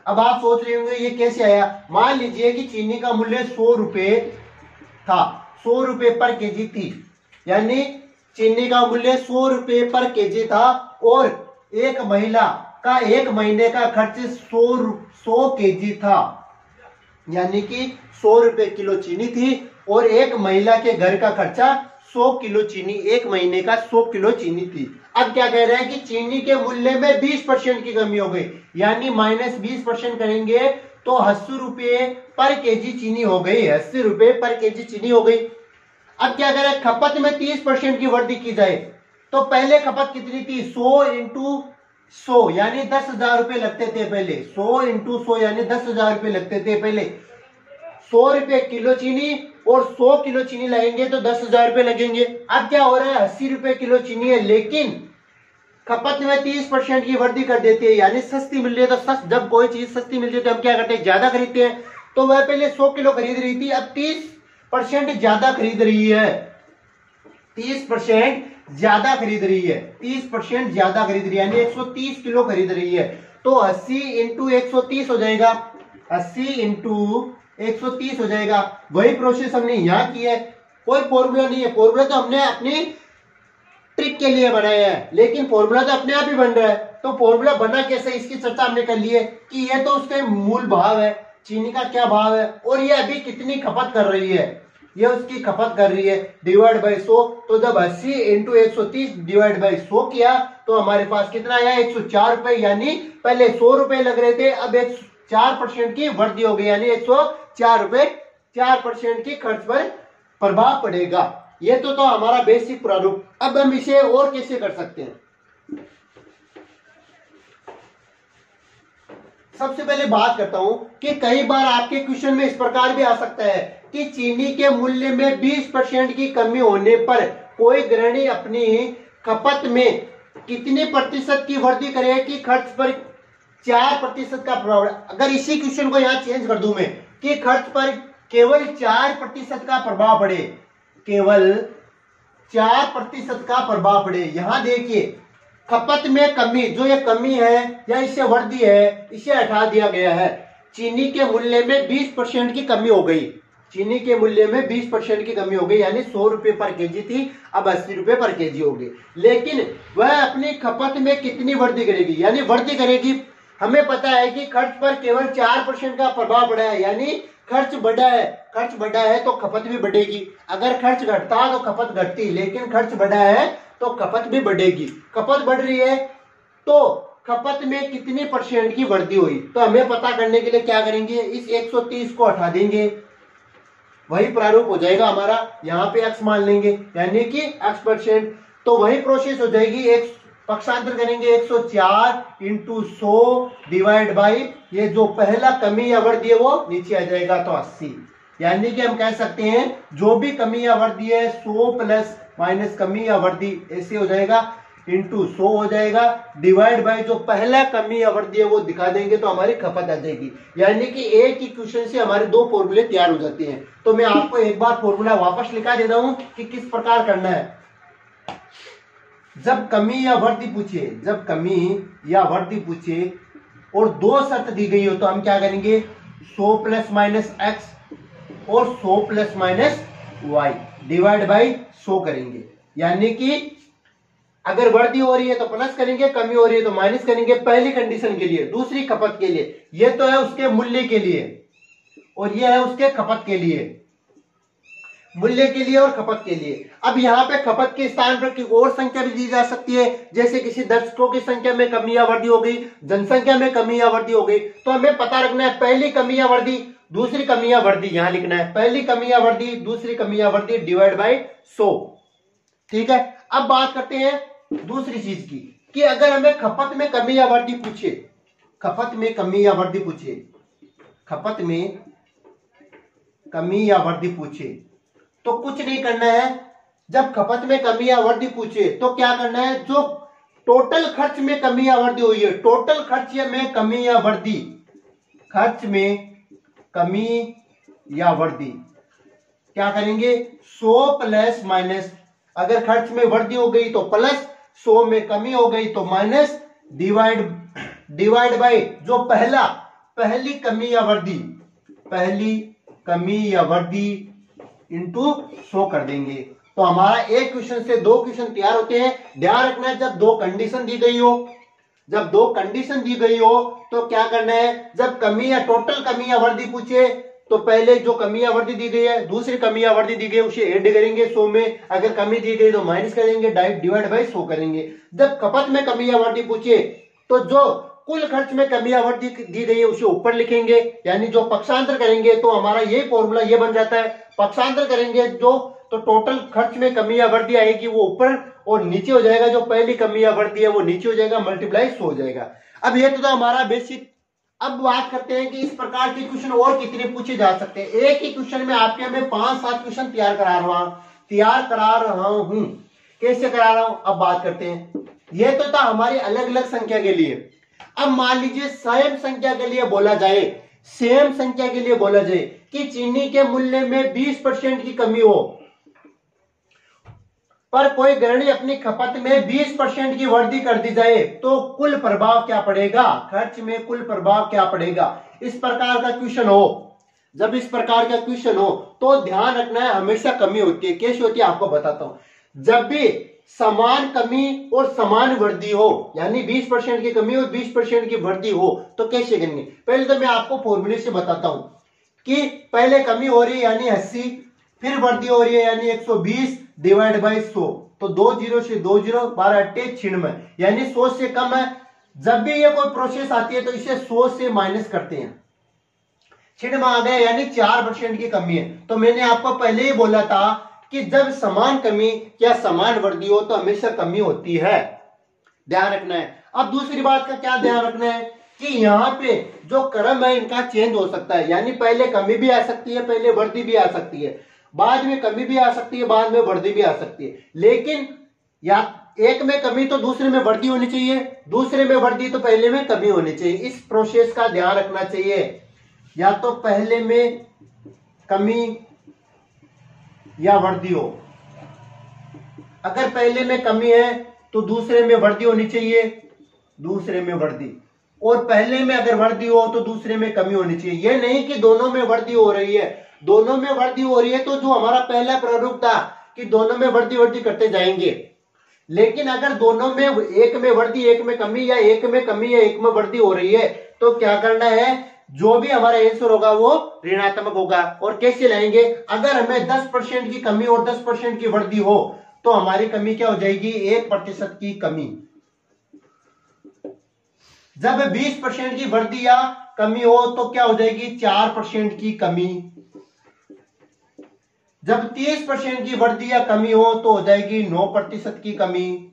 अब आप सोच रहे होंगे ये कैसे आया। मान लीजिए कि चीनी का मूल्य 100 रुपए था, 100 रुपए पर केजी थी, यानी चीनी का मूल्य 100 रुपए पर केजी था और एक महिला का 1 महीने का खर्च 100 केजी था, यानी कि 100 रुपए किलो चीनी थी और एक महिला के घर का खर्चा 100 किलो चीनी, 1 महीने का 100 किलो चीनी थी। अब क्या कह रहे हैं कि चीनी के मूल्य में 20% की कमी हो गई, यानी माइनस 20% करेंगे तो 80 रुपए पर केजी चीनी हो गई, 80 रुपए पर केजी चीनी हो गई। अब क्या करें, खपत में 30% की वृद्धि की जाए तो पहले खपत कितनी थी, 100 इंटू 100 यानी 10,000 रुपए लगते थे पहले, 100 इंटू 100 यानी 10,000 रुपए लगते थे पहले। 100 रुपए किलो चीनी और 100 किलो चीनी लाएंगे तो 10,000 रुपए लगेंगे। अब क्या हो रहा है, 80 रुपए किलो चीनी है, लेकिन खपत में 30% की वृद्धि कर देती है, यानी सस्ती मिल रही है। तो जब कोई चीज सस्ती मिलती है तो हम क्या करते हैं, ज्यादा खरीदते हैं। तो वह पहले 100 किलो खरीद रही थी, अब 30% ज्यादा खरीद रही है, 30% ज्यादा खरीद रही है, 30% ज्यादा खरीद रही है, यानी 130 किलो खरीद रही है। तो 80 इंटू 130 हो जाएगा, 80 इंटू 130 हो जाएगा। वही प्रोसेस हमने यहां की है, कोई फॉर्मूला नहीं है, फॉर्मूला तो हमने अपनी ट्रिक के लिए बनाया है, लेकिन फॉर्मूला तो अपने आप ही बन रहा है। तो फॉर्मूला बना कैसे, इसकी चर्चा हमने कर ली है कि ये तो उसके मूल भाव है, चीनी का क्या भाव है और ये अभी कितनी खपत कर रही है, ये उसकी खपत कर रही है, डिवाइड बाई 100। तो जब 80 इंटू 130 डिवाइड बाई 100 किया तो हमारे पास कितना आया, 104 रुपए, यानी पहले 100 रुपए लग रहे थे, अब 4% की वृद्धि हो गई, यानी 104 रुपए, 4% की खर्च पर प्रभाव पड़ेगा। ये तो हमारा बेसिक प्रारूप। अब हम इसे और कैसे कर सकते हैं। सबसे पहले बात करता हूं कि कई बार आपके क्वेश्चन में इस प्रकार भी आ सकता है कि चीनी के मूल्य में 20% की कमी होने पर कोई गृहिणी अपनी खपत में कितने प्रतिशत की वृद्धि करे कि खर्च पर 4% का प्रभाव। अगर इसी क्वेश्चन को यहां चेंज कर दूं मैं कि खर्च पर केवल 4% का प्रभाव पड़े, केवल 4% का प्रभाव पड़े। यहां देखिए खपत में कमी, जो ये कमी है या इससे वृद्धि है, इसे हटा दिया गया है। चीनी के मूल्य में 20% की कमी हो गई, चीनी के मूल्य में 20% की कमी हो गई, यानी 100 रुपए पर केजी थी, अब 80 रुपए पर केजी हो गई। लेकिन वह अपनी खपत में कितनी वृद्धि करेगी, यानी वृद्धि करेगी। हमें पता है कि खर्च पर केवल 4% का प्रभाव पड़ा है, यानी खर्च बढ़ा है, खर्च बढ़ा है तो खपत भी बढ़ेगी। अगर खर्च घटता तो खपत घटती, लेकिन खर्च बढ़ा है तो खपत भी बढ़ेगी। खपत बढ़ रही है तो खपत में कितनी परसेंट की वृद्धि हुई। तो हमें पता करने के लिए क्या करेंगे, इस 130 को हटा देंगे, वही प्रारूप हो जाएगा हमारा, यहाँ पे x मान लेंगे यानी कि x%। तो वही प्रोसेस हो जाएगी, एक पक्षांतर करेंगे 104 इंटू 100 डिवाइड बाई ये जो पहला कमी या वृद्धि है वो नीचे आ जाएगा तो 80। यानी कि हम कह सकते हैं जो भी कमी या वृद्धि है 100 प्लस माइनस कमी या वृद्धि ऐसे हो जाएगा इंटू 100 हो जाएगा डिवाइड बाय जो पहला कमी या वृद्धि है वो दिखा देंगे तो हमारी खपत आ जाएगी। यानी कि एक ही क्वेश्चन से हमारे दो फॉर्मूले तैयार हो जाते हैं। तो मैं आपको एक बार फॉर्मूला वापस लिखा देता हूं कि किस प्रकार करना है। जब कमी या वृद्धि पूछे, जब कमी या वृद्धि पूछे और दो शर्त दी गई हो तो हम क्या करेंगे 100 प्लस माइनस एक्स और 100 plus minus y divide by 100 करेंगे। यानी कि अगर वृद्धि हो रही है तो प्लस करेंगे, कमी हो रही है तो माइनस करेंगे, पहली कंडीशन के लिए। दूसरी खपत के लिए, ये तो है उसके मूल्य के लिए और ये है उसके खपत के लिए, मूल्य के लिए और खपत के लिए। अब यहाँ पे खपत के स्थान पर कोई और संख्या भी दी जा सकती है, जैसे किसी दर्शकों की संख्या में कमी या वृद्धि हो गई, जनसंख्या में कमी या वृद्धि हो गई। तो हमें पता रखना है पहली कमी या वृद्धि, दूसरी कमी या वृद्धि, यहां लिखना है पहली कमी या वृद्धि, दूसरी कमी या वृद्धि डिवाइड बाई 100। ठीक है, अब बात करते हैं दूसरी चीज की कि अगर हमें खपत में कमी या वृद्धि पूछे, खपत में कमी या वृद्धि पूछे, खपत में कमी या वृद्धि पूछे तो कुछ नहीं करना है। जब खपत में कमी या वृद्धि पूछे तो क्या करना है, जो टोटल खर्च में कमी या वृद्धि हुई है, टोटल खर्च में कमी या वृद्धि, खर्च में कमी या वृद्धि क्या करेंगे 100 प्लस माइनस, अगर खर्च में वृद्धि हो गई तो प्लस, 100 में कमी हो गई तो माइनस, डिवाइड बाय जो पहली कमी या वृद्धि, पहली कमी या वृद्धि इंटू 100 कर देंगे। तो हमारा एक क्वेश्चन से दो क्वेश्चन तैयार होते हैं। ध्यान रखना है जब दो कंडीशन दी गई हो, जब दो कंडीशन दी गई हो तो क्या करना है, जब कमी या टोटल कमी या वृद्धि पूछे तो पहले जो कमी या वृद्धि दी गई है, दूसरी कमी या वृद्धि दी गई है उसे ऐड करेंगे 100 में, अगर कमी दी गई तो माइनस करेंगे, डिवाइड बाई 100 करेंगे। जब खपत में कमी या वृद्धि पूछे तो जो कुल खर्च में कमी या वृद्धि दी गई है उसे ऊपर लिखेंगे, यानी जो पक्षांतर करेंगे तो हमारा ये फॉर्मूला ये बन जाता है। पक्षांतर करेंगे जो तो टोटल खर्च में कमी या वृद्धि आएगी वो ऊपर और नीचे हो जाएगा, जो पहली कमी या वृद्धि है वो नीचे हो जाएगा, मल्टीप्लाई 100 हो जाएगा। अब ये तो हमारा बेसिक। अब बात करते हैं कि इस प्रकार के क्वेश्चन और कितने पूछे जा सकते हैं। एक ही क्वेश्चन में आपके मैं 5-7 क्वेश्चन तैयार करा रहा हूं। कैसे करा रहा हूं अब बात करते हैं। ये तो था हमारी अलग अलग संख्या के लिए। अब मान लीजिए सेम संख्या के लिए बोला जाए, सेम संख्या के लिए बोला जाए कि चीनी के मूल्य में 20% की कमी हो पर कोई गृहिणी अपनी खपत में 20% की वृद्धि कर दी जाए तो कुल प्रभाव क्या पड़ेगा, खर्च में कुल प्रभाव क्या पड़ेगा। इस प्रकार का क्वेश्चन हो, जब इस प्रकार का क्वेश्चन हो तो ध्यान रखना है हमेशा कमी होती है। कैसे होती है आपको बताता हूं। जब भी समान कमी और समान वृद्धि हो, यानी 20% की कमी और 20% की वृद्धि हो तो कैसे करेंगे। पहले तो मैं आपको फॉर्मूले से बताता हूं कि पहले कमी हो रही है यानी 80, फिर वृद्धि हो रही है यानी 120 डिवाइड बाई 100। तो 2 0 से 2 0 12 8 96 यानी 100 से कम है। जब भी ये कोई प्रोसेस आती है तो इसे 100 से माइनस करते हैं, 96 आ गए यानी 4% की कमी है। तो मैंने आपको पहले ही बोला था कि जब समान कमी या समान वृद्धि हो तो हमेशा कमी होती है, ध्यान रखना है। अब दूसरी बात का क्या ध्यान रखना है कि यहाँ पे जो क्रम है इनका चेंज हो सकता है, यानी पहले कमी भी आ सकती है, पहले वृद्धि भी आ सकती है, बाद में कमी भी आ सकती है, बाद में वृद्धि भी आ सकती है। लेकिन या एक में कमी तो दूसरे में वृद्धि होनी चाहिए, दूसरे में वृद्धि तो पहले में कमी होनी चाहिए। इस प्रोसेस का ध्यान रखना चाहिए, या तो पहले में कमी या वृद्धि हो। अगर पहले में कमी है तो दूसरे में वृद्धि होनी चाहिए, दूसरे में वृद्धि, और पहले में अगर वृद्धि हो तो दूसरे में कमी होनी चाहिए। यह नहीं कि दोनों में वृद्धि हो रही है, दोनों में वृद्धि हो रही है तो जो हमारा पहला प्रारूप था कि दोनों में वृद्धि करते जाएंगे। लेकिन अगर दोनों में एक में वृद्धि एक में कमी, या एक में कमी या एक में वृद्धि हो रही है तो क्या करना है, जो भी हमारा आंसर होगा वो ऋणात्मक होगा। और कैसे लाएंगे, अगर हमें 10% की कमी और 10% की वृद्धि हो तो हमारी कमी क्या हो जाएगी, 1% की कमी। जब 20% की वृद्धि या कमी हो तो क्या हो जाएगी 4% की कमी। जब 30% की वृद्धि या कमी हो तो हो जाएगी 9% की कमी।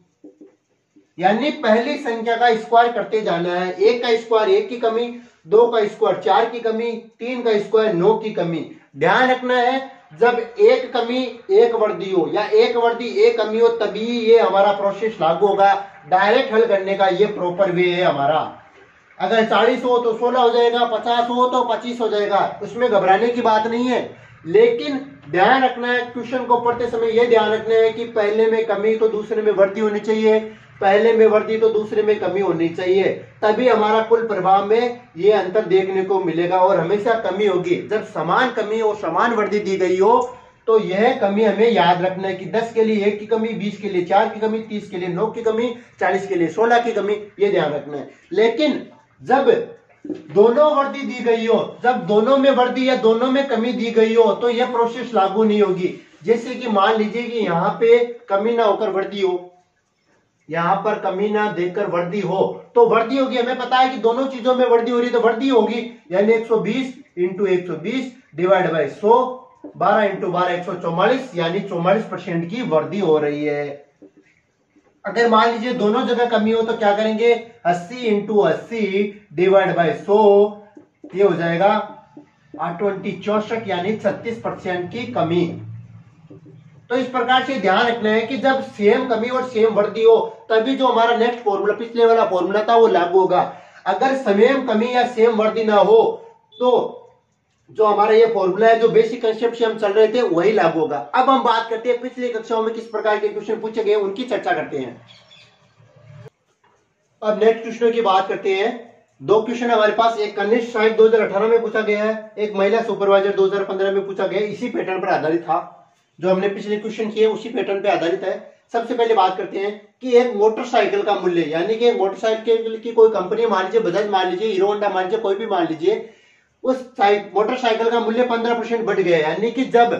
यानी पहली संख्या का स्क्वायर करते जाना है। एक का स्क्वायर 1 की कमी, 2 का स्क्वायर 4 की कमी, 3 का स्क्वायर 9 की कमी। ध्यान रखना है जब एक कमी एक वृद्धि हो या एक वृद्धि एक कमी हो तभी ये हमारा प्रोसेस लागू होगा। डायरेक्ट हल करने का ये प्रॉपर वे है हमारा। अगर 40 हो तो 16 हो जाएगा, 50 हो तो 25 हो जाएगा, उसमें घबराने की बात नहीं है। लेकिन ध्यान रखना है क्वेश्चन को पढ़ते समय यह ध्यान रखना है कि पहले में कमी तो दूसरे में वृद्धि होनी चाहिए, पहले में वृद्धि तो दूसरे में कमी होनी चाहिए, तभी हमारा कुल प्रभाव में ये अंतर देखने को मिलेगा। और हमेशा कमी होगी जब समान कमी और समान वृद्धि दी गई हो तो यह कमी हमें याद रखना है कि 10 के लिए 1 की कमी, 20 के लिए 4 की कमी, 30 के लिए 9 की कमी, 40 के लिए 16 की कमी, ये ध्यान रखना है। लेकिन जब दोनों वृद्धि दी गई हो, जब दोनों में वृद्धि या दोनों में कमी दी गई हो तो यह प्रोसेस लागू नहीं होगी। जैसे कि मान लीजिए कि यहाँ पे कमी ना होकर वृद्धि हो, यहां पर कमी ना देकर वृद्धि हो तो वृद्धि होगी। हमें पता है कि दोनों चीजों में वृद्धि हो रही है तो वृद्धि होगी, यानी 120 इंटू 120 डिवाइड बाई 100, 12 इंटू 12 144, यानी 44% की वृद्धि हो रही है। अगर मान लीजिए दोनों जगह कमी हो तो क्या करेंगे, 80 इंटू 80 डिवाइड बाई 100, ये हो जाएगा 64, यानी 36% की कमी। तो इस प्रकार से ध्यान रखना है कि जब सेम कमी और सेम वृद्धि हो तभी जो हमारा नेक्स्ट फॉर्मूला पिछले वाला फॉर्मूला था वो लागू होगा। अगर सेम कमी या सेम वृद्धि ना हो तो जो हमारा ये फॉर्मूला है, जो बेसिक कंसेप्ट से हम चल रहे थे, वही लागू होगा। अब हम बात करते हैं पिछली कक्षाओं में किस प्रकार के क्वेश्चन पूछे गए उनकी चर्चा करते हैं। अब नेक्स्ट क्वेश्चन की बात करते हैं। दो क्वेश्चन हमारे पास, एक कनिष्ठ सहायक 2018 में पूछा गया है, एक महिला सुपरवाइजर 2015 में पूछा गया। इसी पैटर्न पर आधारित था, जो हमने पिछले क्वेश्चन किए उसी पैटर्न पे आधारित है। सबसे पहले बात करते हैं कि एक मोटरसाइकिल का मूल्य, यानी कि मोटरसाइकिल की कोई कंपनी मान लीजिए, बजाज मान लीजिए, हीरो होंडा मान लीजिए, कोई भी मान लीजिए, उस मोटरसाइकिल का मूल्य 15% बढ़ गया है। यानी कि जब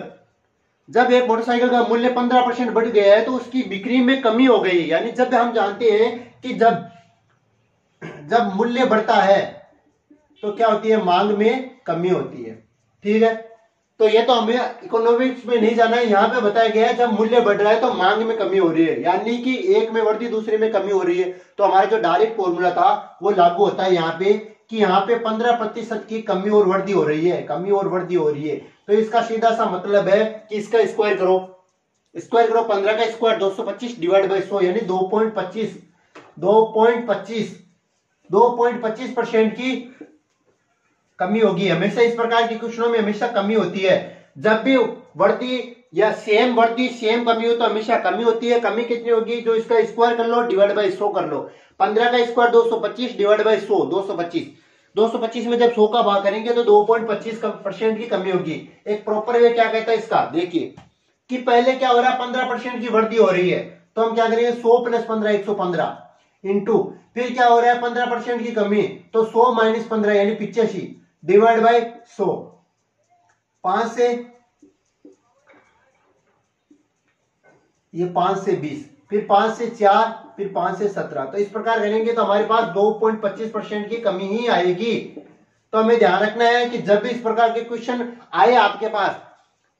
एक मोटरसाइकिल का मूल्य 15% बढ़ गया है तो उसकी बिक्री में कमी हो गई। यानी जब हम जानते हैं कि जब मूल्य बढ़ता है तो क्या होती है, मांग में कमी होती है। ठीक है, तो ये तो हमें इकोनॉमिक्स में नहीं जाना है, यहाँ पे बताया गया है जब मूल्य बढ़ रहा है तो मांग में कमी हो रही है, यानी कि एक में वृद्धि दूसरे में कमी हो रही है। तो हमारा जो डायरेक्ट फॉर्मूला था वो लागू होता है यहाँ पे कि यहाँ पे 15% की कमी और वृद्धि हो रही है, कमी और वृद्धि हो रही है। तो इसका सीधा सा मतलब है कि इसका स्क्वायर करो, 15 का स्क्वायर 225 डिवाइड बाई 100, यानी 2.25% की कमी होगी। हमेशा इस प्रकार के क्वेश्चनों में हमेशा कमी होती है। जब भी वृद्धि या सेम वृद्धि सेम कमी हो तो हमेशा कमी होती है। कमी कितनी होगी, जो इसका स्क्वायर कर लो डिवाइड बाई 100 कर लो। 15 का स्क्वायर 225 डिवाइड बाई 100, 225 में जब 100 का भाग करेंगे तो 2.25% की कमी होगी। एक प्रॉपर वे क्या कहता है इसका, देखिए कि पहले क्या हो रहा है, 15% की वृद्धि हो रही है तो हम क्या करेंगे, 100 प्लस 15 115 इंटू, फिर क्या हो रहा है 15% की कमी तो 100 माइनस 15 यानी 85 डिवाइड बाई 100, 5 से ये 5 से 20, फिर 5 से 4, फिर 5 से 17। तो इस प्रकार करेंगे तो हमारे पास 2.25% की कमी ही आएगी। तो हमें ध्यान रखना है कि जब भी इस प्रकार के क्वेश्चन आए आपके पास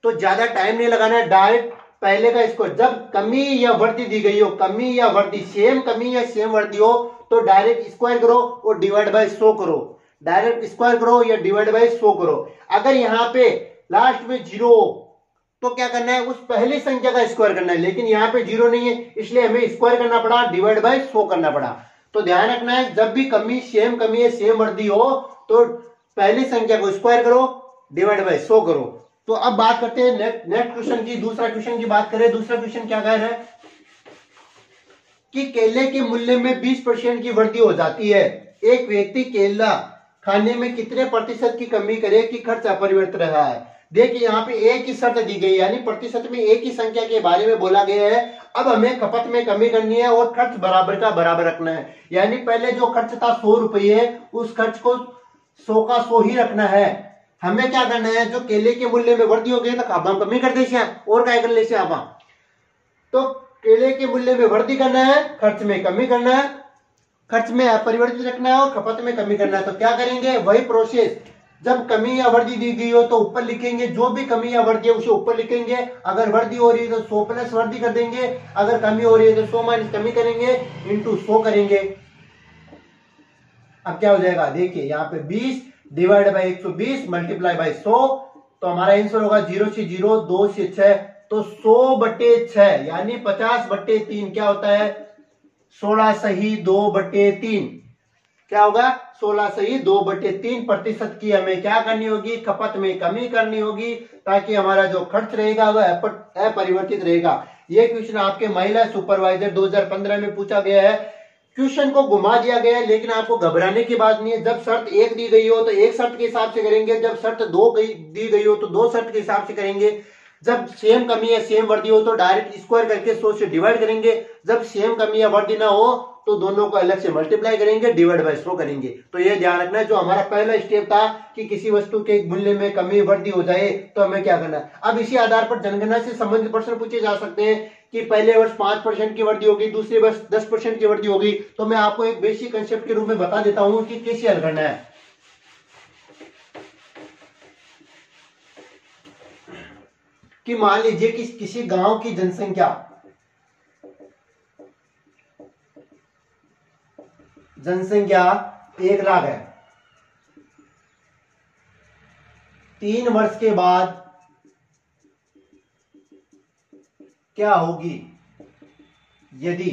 तो ज्यादा टाइम नहीं लगाना है, डायरेक्ट पहले का इसको, जब कमी या वृद्धि दी गई हो, कमी या वृद्धि, सेम कमी या सेम वृद्धि हो तो डायरेक्ट स्क्वायर करो और डिवाइड बाय 100 करो, डायरेक्ट स्क्वायर करो या डिवाइड बाय 100 करो। अगर यहाँ पे लास्ट में 0 तो क्या करना है, उस पहली संख्या का स्क्वायर करना है, लेकिन यहाँ पे 0 नहीं है इसलिए हमें स्क्वायर करना पड़ा, डिवाइड बाय 100 करना पड़ा। तो ध्यान रखना है जब भी कमी है सेम वृद्धि हो तो पहली संख्या को स्क्वायर करो डिवाइड बाय 100 करो। तो अब बात करते हैं नेक्स्ट क्वेश्चन की। दूसरा क्वेश्चन की बात करें, दूसरा क्वेश्चन क्या कह रहा है कि केले के मूल्य में 20% की वृद्धि हो जाती है। एक व्यक्ति केला खाने में कितने प्रतिशत की कमी करे कि खर्च अपरिवर्तित रहा है। देखिए यहाँ पे एक ही शर्त दी गई है, यानी प्रतिशत में एक ही संख्या के बारे में बोला गया है। अब हमें खपत में कमी करनी है और खर्च बराबर का बराबर रखना है। यानी पहले जो खर्च था 100 रुपये, उस खर्च को 100 का 100 ही रखना है। हमें क्या करना है, जो केले के मूल्य में वृद्धि हो गई तो हम कमी कर दे और क्या कर ले आप, तो केले के मूल्य में वृद्धि करना है, खर्च में कमी करना है। खर्च में अपरिवर्तित रखना है और खपत में कमी करना है। तो क्या करेंगे, वही प्रोसेस, जब कमी या वृद्धि दी गई हो तो ऊपर लिखेंगे, जो भी कमी या वृद्धि है उसे ऊपर लिखेंगे। अगर वृद्धि हो रही है तो 100 प्लस वृद्धि कर देंगे, अगर कमी हो रही है तो 100 माइनस कमी करेंगे, इंटू 100 करेंगे। अब क्या हो जाएगा, देखिए यहाँ पे 20 डिवाइड बाई 120 मल्टीप्लाई बाई 100, तो हमारा आंसर होगा 0 से 0, 2 से 6, तो 100/6 यानी 50/3 क्या होता है, 16 सही 2/3। क्या होगा, 16 सही 2/3 प्रतिशत की हमें क्या करनी होगी, खपत में कमी करनी होगी, ताकि हमारा जो खर्च रहेगा वह अपरिवर्तित रहेगा। ये क्वेश्चन आपके महिला सुपरवाइजर 2015 में पूछा गया है। क्वेश्चन को घुमा दिया गया है, लेकिन आपको घबराने की बात नहीं है। जब शर्त 1 दी गई हो तो 1 शर्त के हिसाब से करेंगे, जब शर्त 2 दी गई हो तो 2 शर्त के हिसाब से करेंगे, जब सेम कमी या सेम वृद्धि हो तो डायरेक्ट स्क्वायर करके 100 से डिवाइड करेंगे, जब सेम कमी या वृद्धि ना हो तो दोनों को अलग से मल्टीप्लाई करेंगे, डिवाइड बाय 100 करेंगे। तो ये ध्यान रखना है, जो हमारा पहला स्टेप था कि किसी वस्तु के मूल्य में कमी वृद्धि हो जाए तो हमें क्या करना है। अब इसी आधार पर जनगणना से संबंधित प्रश्न पूछे जा सकते हैं कि पहले वर्ष 5% की वृद्धि होगी, दूसरे वर्ष 10% की वृद्धि होगी। तो मैं आपको एक बेसिक कंसेप्ट के रूप में बता देता हूं कि कैसे हल करना है। कि मान लीजिए कि किसी गांव की जनसंख्या 1 लाख है। 3 वर्ष के बाद क्या होगी यदि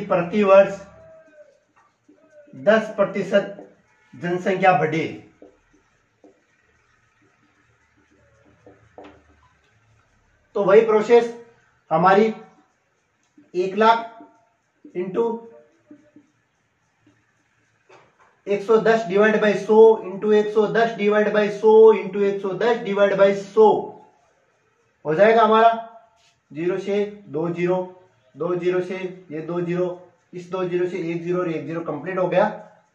प्रति वर्ष 10% जनसंख्या बढ़े। तो वही प्रोसेस हमारी 1 lakh into 110 divide by 100 into 110 divide by 100 into 110 divide by 100 हो जाएगा हमारा। 0 से 2 0, 2 0 से ये 2 0, इस 2 0 से 1 0 और 1 0 कंप्लीट हो गया।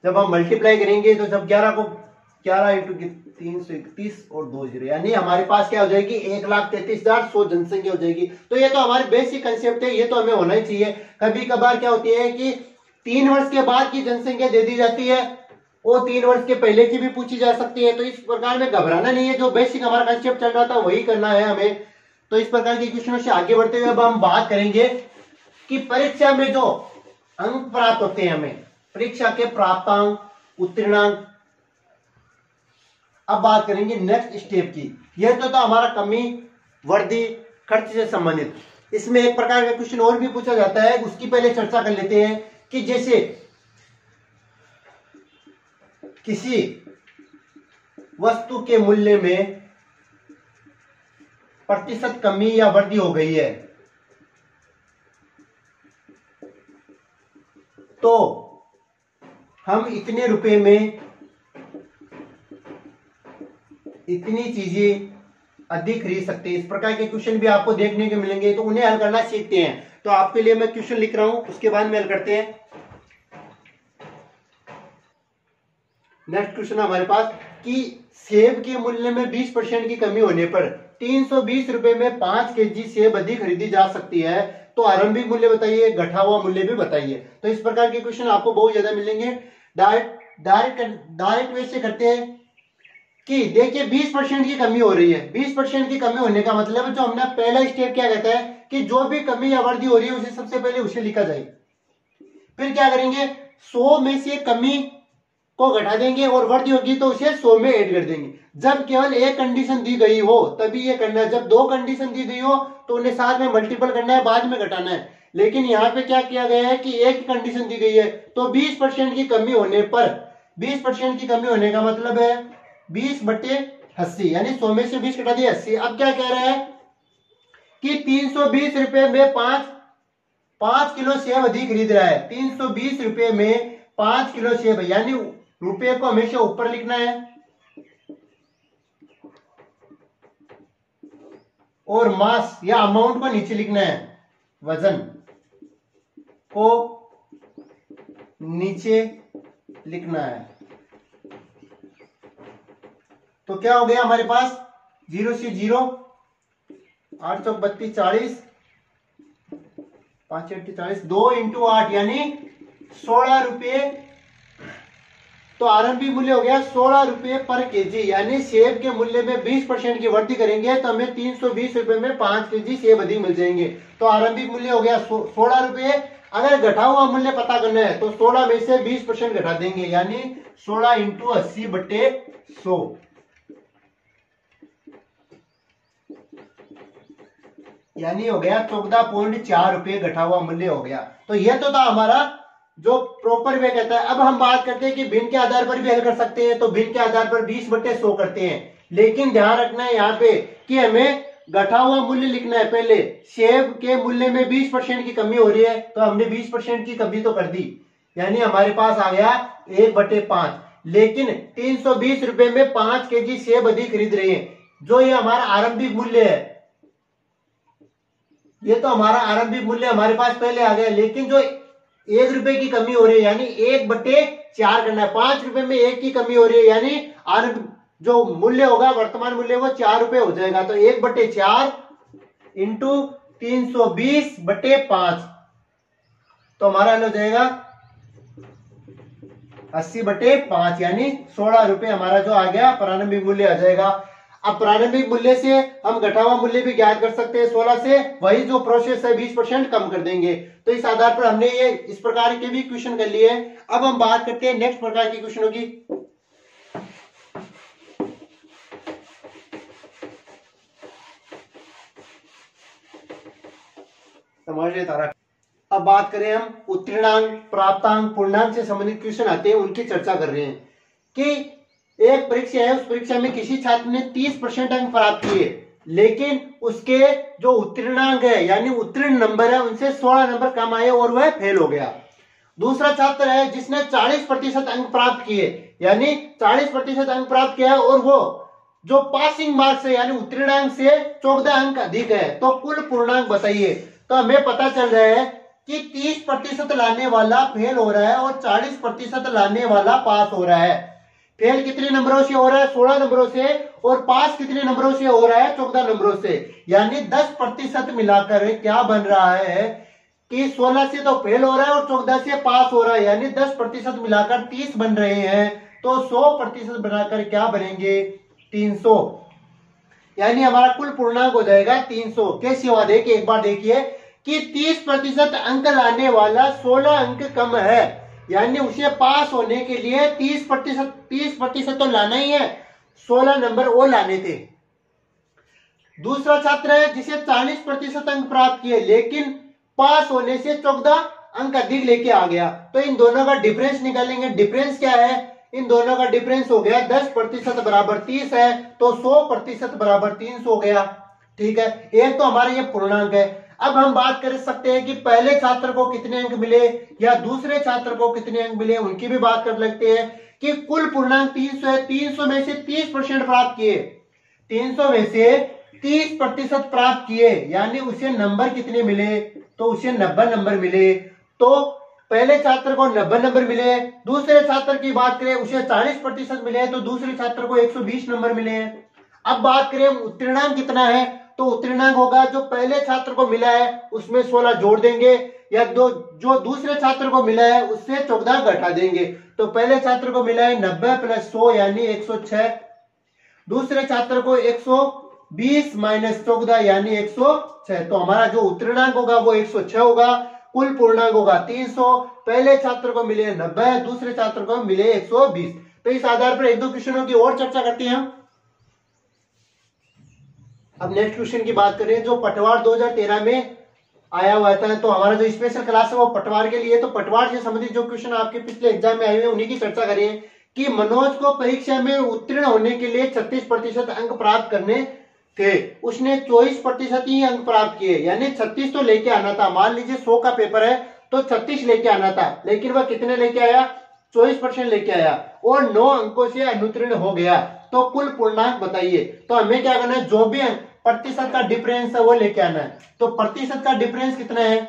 जब हम मल्टीप्लाई करेंगे तो जब 11 इंटू 331 और 2 0 यानी हमारे पास क्या हो जाएगी, 1,33,100 जनसंख्या हो जाएगी। तो ये तो हमारे बेसिक कंसेप्ट है, ये तो हमें होना ही चाहिए। कभी कभार क्या होती है कि 3 वर्ष के बाद की जनसंख्या दे दी जाती है, वो 3 वर्ष के पहले की भी पूछी जा सकती है। तो इस प्रकार में घबराना नहीं है, जो बेसिक हमारा कंसेप्ट चल रहा था वही करना है हमें। तो इस प्रकार के क्वेश्चनों से आगे बढ़ते हुए अब हम बात करेंगे कि परीक्षा में जो अंक प्राप्त होते हैं हमें, परीक्षा के प्राप्तांक, उत्तीर्णांक। अब बात करेंगे नेक्स्ट स्टेप की। यह तो हमारा कमी वृद्धि खर्च से संबंधित। इसमें एक प्रकार का क्वेश्चन और भी पूछा जाता है, उसकी पहले चर्चा कर लेते हैं कि जैसे किसी वस्तु के मूल्य में प्रतिशत कमी या वृद्धि हो गई है तो हम इतने रुपए में इतनी चीजें अधिक खरीद सकते हैं। इस प्रकार के क्वेश्चन भी आपको देखने को मिलेंगे, तो उन्हें हल करना सीखते हैं। तो आपके लिए मैं क्वेश्चन लिख रहा हूं, उसके बाद में हल करते हैं। नेक्स्ट क्वेश्चन हमारे पास कि सेब के मूल्य में 20% की कमी होने पर 320 रुपए में 5 केजी सेब अधिक खरीदी जा सकती है। तो आरंभिक मूल्य बताइए, घटा हुआ मूल्य भी बताइए। तो इस प्रकार के क्वेश्चन आपको बहुत ज्यादा मिलेंगे। डायरेक्ट वे से करते हैं कि देखिए 20% की कमी हो रही है। 20% की कमी होने का मतलब जो हमने पहला स्टेप क्या कहता है कि जो भी कमी या वृद्धि हो रही है उसे सबसे पहले उसे लिखा जाए। फिर क्या करेंगे, 100 में से कमी को घटा देंगे और वृद्धि होगी तो उसे 100 में ऐड कर देंगे। जब केवल एक कंडीशन दी गई हो तभी ये करना है। जब 2 कंडीशन दी गई हो तो उन्हें साथ में मल्टीपल करना है, बाद में घटाना है। लेकिन यहाँ पे क्या किया गया है कि एक कंडीशन दी गई है, तो 20% की कमी होने पर 20% की कमी होने का मतलब है 20/80 यानी 100 में से 20 घटा दिया 80। अब क्या कह रहा है कि 320 रुपए में 5 किलो सेब अधिक खरीद रहा है। 320 रुपए में 5 किलो सेब, यानी रुपए को हमेशा ऊपर लिखना है और मास या अमाउंट को नीचे लिखना है, वजन को नीचे लिखना है। तो क्या हो गया हमारे पास, 0 से 0, 8 चौक 32 40, 5 40, 2 इंटू 8 यानी 16 रुपये। तो आरंभिक मूल्य हो गया 16 रुपये पर केजी, यानी सेब के मूल्य में 20% की वृद्धि करेंगे तो हमें 320 रुपए में 5 केजी सेब अधिक मिल जाएंगे। तो आरंभिक मूल्य हो गया 16 रुपये। अगर घटा हुआ मूल्य पता करना है तो 16 में से 20% घटा देंगे, यानी 16 इंटू 80/100, यानी हो गया 14.4 रुपये घटा हुआ मूल्य हो गया। तो यह तो था हमारा जो प्रॉपर वे कहता है। अब हम बात करते हैं कि भिन्न के आधार पर भी हल कर सकते हैं, तो भिन्न के आधार पर 20/100 करते हैं। लेकिन ध्यान रखना है यहाँ पे कि हमें घटा हुआ मूल्य लिखना है। पहले सेब के मूल्य में 20% की कमी हो रही है, तो हमने 20% की कमी तो कर दी, यानी हमारे पास आ गया 1/5। लेकिन 320 रुपए में 5 केजी सेब अधिक खरीद रहे हैं, जो ये हमारा आरंभिक मूल्य है। ये तो हमारा आरंभिक मूल्य हमारे पास पहले आ गया, लेकिन जो 1 रुपए की कमी हो रही है, यानी 1/4 करना है। 5 रुपए में 1 की कमी हो रही है, यानी जो मूल्य होगा वर्तमान मूल्य वो 4 रुपए हो जाएगा। तो 1/4 इंटू 320/5, तो हमारा हल हो जाएगा 80/5, यानी 16 रुपए हमारा जो आ गया प्रारंभिक मूल्य आ जाएगा। अब प्रारंभिक मूल्य से हम घटा हुआ मूल्य भी ज्ञात कर सकते हैं 16 से, वही जो प्रोसेस है 20% कम कर देंगे। तो इस आधार पर हमने ये इस प्रकार के भी क्वेश्चन कर लिए। अब हम बात करते हैं नेक्स्ट प्रकार के क्वेश्चनों की। समझ तारा। अब बात करें हम उत्तीर्णांक, प्राप्तांक, पूर्णांक से संबंधित क्वेश्चन आते हैं, उनकी चर्चा कर रहे हैं कि एक परीक्षा है, उस परीक्षा में किसी छात्र ने 30% अंक प्राप्त किए, लेकिन उसके जो उत्तीर्णांक है यानी उत्तीर्ण नंबर है उनसे 16 नंबर कम आए और वह फेल हो गया। दूसरा छात्र है जिसने 40% अंक प्राप्त किए, यानी 40% अंक प्राप्त किया और वो जो पासिंग मार्क्स है यानी उत्तीर्णांक से 14 अंक अधिक है। तो कुल पूर्णांक बताइए। तो हमें पता चल रहा है कि 30% लाने वाला फेल हो रहा है और 40% लाने वाला पास हो रहा है। फेल कितने नंबरों से हो रहा है? 16 नंबरों से, और पास कितने नंबरों से हो रहा है? 14 नंबरों से, यानी 10% मिलाकर क्या बन रहा है कि 16 से तो फेल हो रहा है और 14 से पास हो रहा है, यानी 10% मिलाकर 30 बन रहे हैं। तो 100% बनाकर क्या बनेंगे? 300, यानी हमारा कुल पूर्णांक हो जाएगा 300। कैसे हुआ? देखिए एक बार देखिए कि 30% अंक लाने वाला 16 अंक कम है, यानी उसे पास होने के लिए 30% तो लाना ही है, 16 नंबर वो लाने थे। दूसरा छात्र है जिसे 40% अंक प्राप्त किए, लेकिन पास होने से 14 अंक अधिक लेके आ गया। तो इन दोनों का डिफरेंस निकालेंगे। डिफरेंस क्या है? इन दोनों का डिफरेंस हो गया 10% बराबर 30 है, तो 100% बराबर 300 हो गया। ठीक है, एक तो हमारा ये पूर्णांक है। अब हम बात कर सकते हैं कि पहले छात्र को कितने अंक मिले या दूसरे छात्र को कितने अंक मिले, उनकी भी बात कर लगते हैं कि कुल पूर्णांक 300 है। 300 में से 30% प्राप्त किए, 300 में से 30% प्राप्त किए, यानी उसे नंबर कितने मिले? तो उसे 90 नंबर मिले। तो पहले छात्र को 90 नंबर मिले। दूसरे छात्र की बात करें उसे 40% मिले, तो दूसरे छात्र को 120 नंबर मिले। अब बात करें उत्तीर्णांक कितना है, तो उत्तीर्णांक होगा जो पहले छात्र को मिला है उसमें 16 जोड़ देंगे, या जो दूसरे छात्र को मिला है उससे 14 घटा देंगे। तो पहले छात्र को मिला है 90 + 100 यानी 106, दूसरे छात्र को 120 - 14 यानी 106। तो हमारा जो उत्तीर्णांक होगा वो 106 होगा। कुल पूर्णांक होगा 300। पहले छात्र को मिले 90, दूसरे छात्र को मिले 120। तो इस आधार पर एक दो क्वेश्चनों की और चर्चा करते हैं हम। अब नेक्स्ट क्वेश्चन की बात करें जो पटवार 2013 में आया हुआ था। तो हमारा जो स्पेशल क्लास है वो पटवार के लिए। तो पटवार से संबंधित जो क्वेश्चन आपके पिछले एग्जाम में आए हुए उन्हीं की चर्चा करें कि मनोज को परीक्षा में उत्तीर्ण होने के लिए 36% अंक प्राप्त करने थे, उसने 24% ही अंक प्राप्त किए, यानी 36 तो लेके आना था। मान लीजिए 100 का पेपर है तो 36 लेके आना था, लेकिन वह कितने लेके आया? 24% लेके आया और 9 अंकों से अनुत्तीर्ण हो गया। तो कुल पूर्णांक बताइए। तो हमें क्या करना है? जो भी प्रतिशत का डिफरेंस है वो लेके आना है। तो प्रतिशत का डिफरेंस कितना है?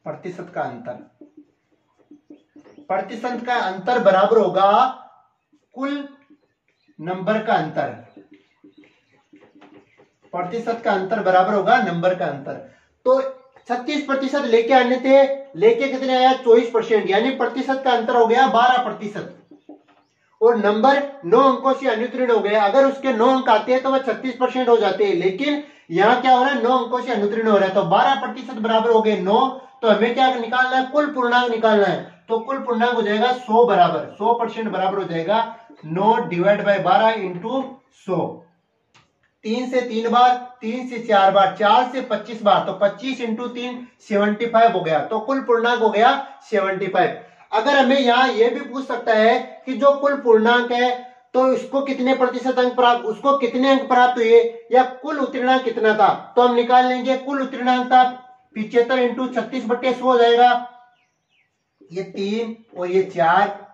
प्रतिशत का अंतर, प्रतिशत का अंतर बराबर होगा कुल नंबर का अंतर। प्रतिशत का अंतर बराबर होगा नंबर का अंतर। तो 36% लेके आने थे, लेके कितने आया 24%, यानी प्रतिशत का अंतर हो गया 12%। और नंबर 9 अंकों से अनुत्तीर्ण हो गया। अगर उसके 9 अंक आते हैं तो वह 36% हो जाते हैं, लेकिन यहाँ क्या हो रहा है 9 अंकों से अनुत्तीर्ण हो रहा है, तो 12% बराबर हो गए 9। तो हमें क्या निकालना है, कुल पूर्णांक निकालना है। तो कुल पूर्णांक हो जाएगा 100 बराबर, 100% बराबर हो जाएगा 9 डिवाइड बाय 12 इंटू 100। 3 से 3 बार, 3 से 4 बार, 4 से 25 बार, तो 25 इंटू 3 75 हो गया। तो कुल पूर्णांक हो गया 75। अगर हमें यहाँ ये भी पूछ सकता है कि जो कुल पूर्णांक है तो इसको कितने प्रतिशत अंक प्राप्त, उसको कितने अंक प्राप्त हुए, या कुल उत्तीर्णांक कितना था, तो हम निकाल लेंगे। कुल उत्तीर्णांक था 75 इंटू 36/100 हो जाएगा, ये 3 और ये 4,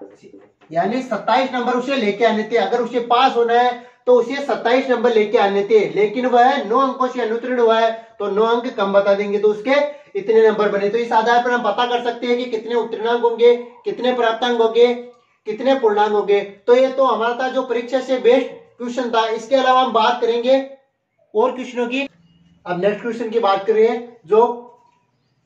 यानी 27 नंबर उसे लेके आने थे। अगर उसे पास होना है तो उसे 27 नंबर लेके आने थे, लेकिन वह 9 अंकों से अनुत्तीर्ण हुआ है, तो 9 अंक कम बता देंगे, तो उसके इतने नंबर बने। तो इस आधार पर हम पता कर सकते हैं कि कितने उत्तीर्णांक होंगे, कितने प्राप्तांक होंगे, कितने पूर्णांक होंगे। तो ये तो हमारा था जो परीक्षा से बेस्ट क्वेश्चन था। इसके अलावा हम बात करेंगे और क्वेश्चनों की। अब नेक्स्ट क्वेश्चन की बात करें जो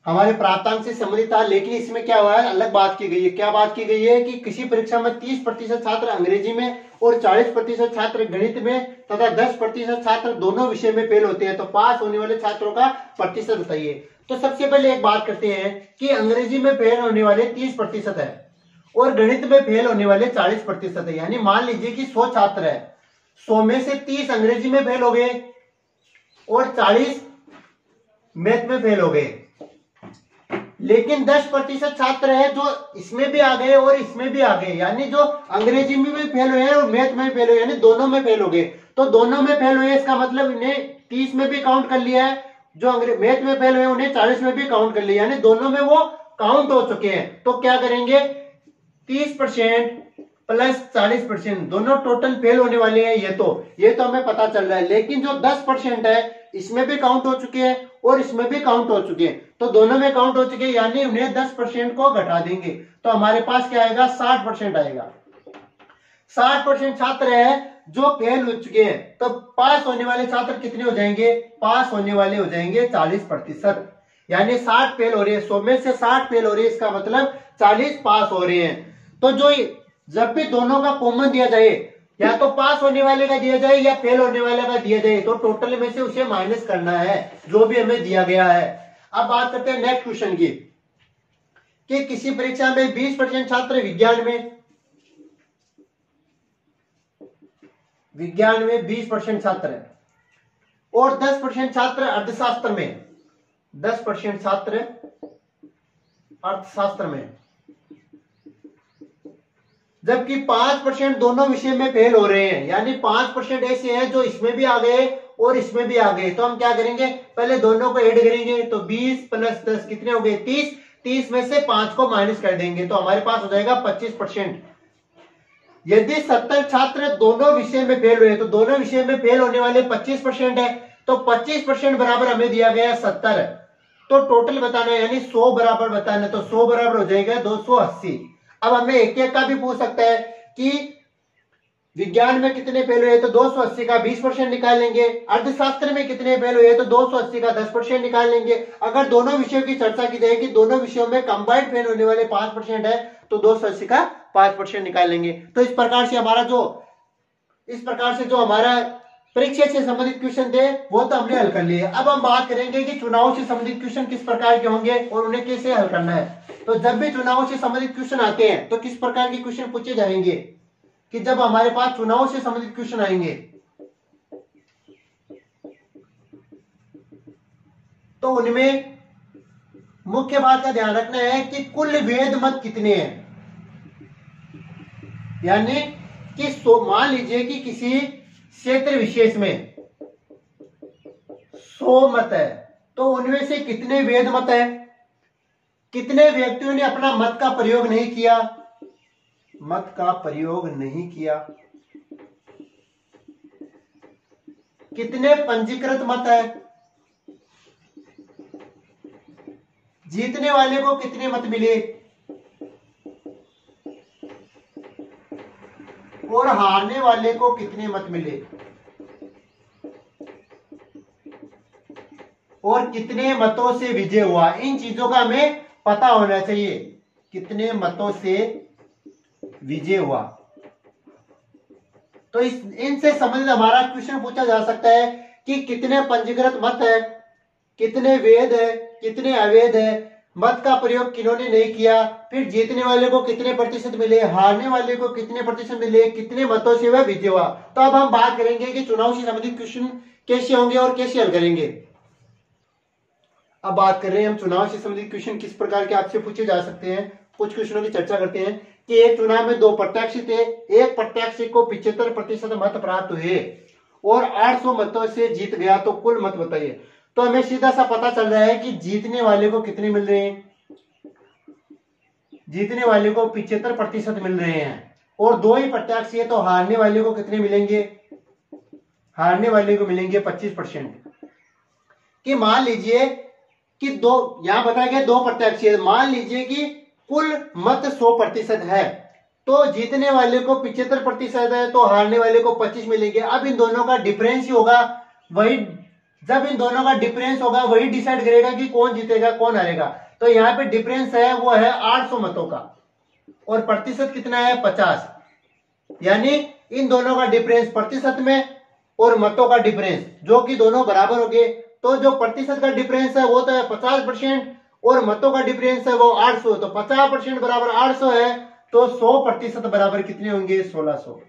हमारे प्राप्तांक से संबंधित था, लेकिन इसमें क्या हुआ है, अलग बात की गई है। क्या बात की गई है कि किसी परीक्षा में 30% छात्र अंग्रेजी में और 40% छात्र गणित में तथा 10% छात्र दोनों विषय में फेल होते हैं, तो पास होने वाले छात्रों का प्रतिशत बताइए। तो सबसे पहले एक बात करते हैं कि अंग्रेजी में फेल होने वाले 30% है और गणित में फेल होने वाले 40% है। यानी मान लीजिए कि 100 छात्र है, 100 में से 30 अंग्रेजी में फेल हो गए और 40 मैथ में फेल हो गए, लेकिन 10% छात्र है जो इसमें भी आ गए और इसमें भी आ गए, यानी जो अंग्रेजी में भी फेल हुए और मैथ में भी फेल हुए, यानी दोनों में फेल हो गए। तो दोनों में फेल हुए इसका मतलब इन्हें 30 में भी काउंट कर लिया है, जो मैथ में फेल हुए उन्हें 40 में भी काउंट कर लिया, यानी दोनों में वो काउंट हो चुके हैं। तो क्या करेंगे, 30% प्लस 40%, दोनों टोटल फेल होने वाले हैं। ये तो हमें पता चल रहा है, लेकिन जो 10% है इसमें भी काउंट हो चुके हैं और इसमें भी काउंट हो चुके हैं, तो दोनों में काउंट हो चुके हैं, यानी उन्हें 10% को घटा देंगे, तो हमारे पास क्या आएगा 60% आएगा। 60% छात्र है जो फेल हो चुके हैं, तो पास होने वाले छात्र कितने हो जाएंगे, पास होने वाले हो जाएंगे 40%, यानी 60 फेल हो रहे हैं, 100 में से 60 फेल हो रहे हैं, इसका मतलब 40 पास हो रहे हैं। तो जो जब भी दोनों का कॉमन दिया जाए, या तो पास होने वाले का दिया जाए या फेल होने वाले का दिया जाए, तो टोटल में से उसे माइनस करना है जो भी हमें दिया गया है। अब बात करते हैं नेक्स्ट क्वेश्चन की, कि किसी परीक्षा में 20% छात्र विज्ञान में 20% छात्र है और 10% छात्र अर्थशास्त्र में, 10% छात्र अर्थशास्त्र में, जबकि 5% दोनों विषय में फेल हो रहे हैं, यानी 5% ऐसे हैं जो इसमें भी आ गए और इसमें भी आ गए। तो हम क्या करेंगे, पहले दोनों को ऐड करेंगे, तो 20 प्लस 10 कितने हो गए 30, 30 में से 5 को माइनस कर देंगे, तो हमारे पास हो जाएगा 25%। यदि 70 छात्र दोनों विषय में फेल हुए, तो दोनों विषय में फेल होने वाले 25% है, तो 25% बराबर हमें दिया गया 70, तो टोटल बताना है, यानी 100 बराबर बताना है, तो 100 बराबर हो जाएगा 280। अब हमें एक एक का भी पूछ सकता है कि विज्ञान में कितने फेल हुए, तो 280 का 20% निकाल लेंगे, अर्थशास्त्र में कितने फेल हुए, तो 280 का 10% निकाल लेंगे। अगर दोनों विषयों की चर्चा की जाए कि दोनों विषयों में कंबाइंड फेल होने वाले 5% है, तो 280 का 5% निकाल लेंगे। तो इस प्रकार से जो हमारा परीक्षा से संबंधित क्वेश्चन थे वो तो हमने हल कर लिए। अब हम बात करेंगे कि चुनाव से संबंधित क्वेश्चन किस प्रकार के होंगे और उन्हें कैसे हल करना है। तो जब भी चुनाव से संबंधित क्वेश्चन आते हैं तो किस प्रकार के क्वेश्चन पूछे जाएंगे, कि जब हमारे पास चुनाव से संबंधित क्वेश्चन आएंगे तो उनमें मुख्य बात का ध्यान रखना है कि कुल वेद मत कितने हैं, यानी कि मान लीजिए कि किसी क्षेत्र विशेष में 100 मत है, तो उनमें से कितने वेद मत है, कितने व्यक्तियों ने अपना मत का प्रयोग नहीं किया, कितने पंजीकृत मत है, जीतने वाले को कितने मत मिले और हारने वाले को कितने मत मिले। और कितने मतों से विजय हुआ, इन चीजों का हमें पता होना चाहिए। कितने मतों से विजय हुआ, तो इनसे संबंधित हमारा क्वेश्चन पूछा जा सकता है कि कितने पंजीकृत मत है, कितने वैध है, कितने अवैध है, मत का प्रयोग किन्होंने नहीं किया, फिर जीतने वाले को कितने प्रतिशत मिले, हारने वाले को कितने प्रतिशत मिले, कितने मतों से वह विजय हुआ। तो अब हम बात करेंगे कि चुनाव से संबंधित क्वेश्चन कैसे होंगे और कैसे हल करेंगे। अब बात कर रहे हैं हम चुनाव से संबंधित क्वेश्चन किस प्रकार के आपसे पूछे जा सकते हैं। कुछ क्वेश्चनों की चर्चा करते हैं कि एक चुनाव में 2 प्रत्याशी थे, एक प्रत्याशी को 75% मत प्राप्त हुए और 800 मतों से जीत गया, तो कुल मत बताइए। तो हमें सीधा सा पता चल रहा है कि जीतने वाले को कितने मिल रहे हैं, जीतने वाले को 75% मिल रहे हैं, और 2 ही प्रत्याशी है, तो हारने वाले को कितने मिलेंगे, हारने वाले को मिलेंगे 25%। कि मान लीजिए कि यहां बताया गया 2 प्रत्याशी है, मान लीजिए कि कुल मत 100% है, तो जीतने वाले को 75% है, तो हारने वाले को 25 मिलेंगे। अब इन दोनों का डिफरेंस ही होगा, वही जब इन दोनों का डिफरेंस होगा वही डिसाइड करेगा कि कौन जीतेगा कौन हारेगा। तो यहाँ पे डिफरेंस है वो है 800 मतों का, और प्रतिशत कितना है 50, यानी इन दोनों का डिफरेंस प्रतिशत में और मतों का डिफरेंस जो कि दोनों बराबर हो गए, तो जो प्रतिशत का डिफरेंस है वो तो है 50% और मतों का डिफरेंस है वो 800, तो 50% बराबर 800 है, तो 100% बराबर कितने होंगे 1600।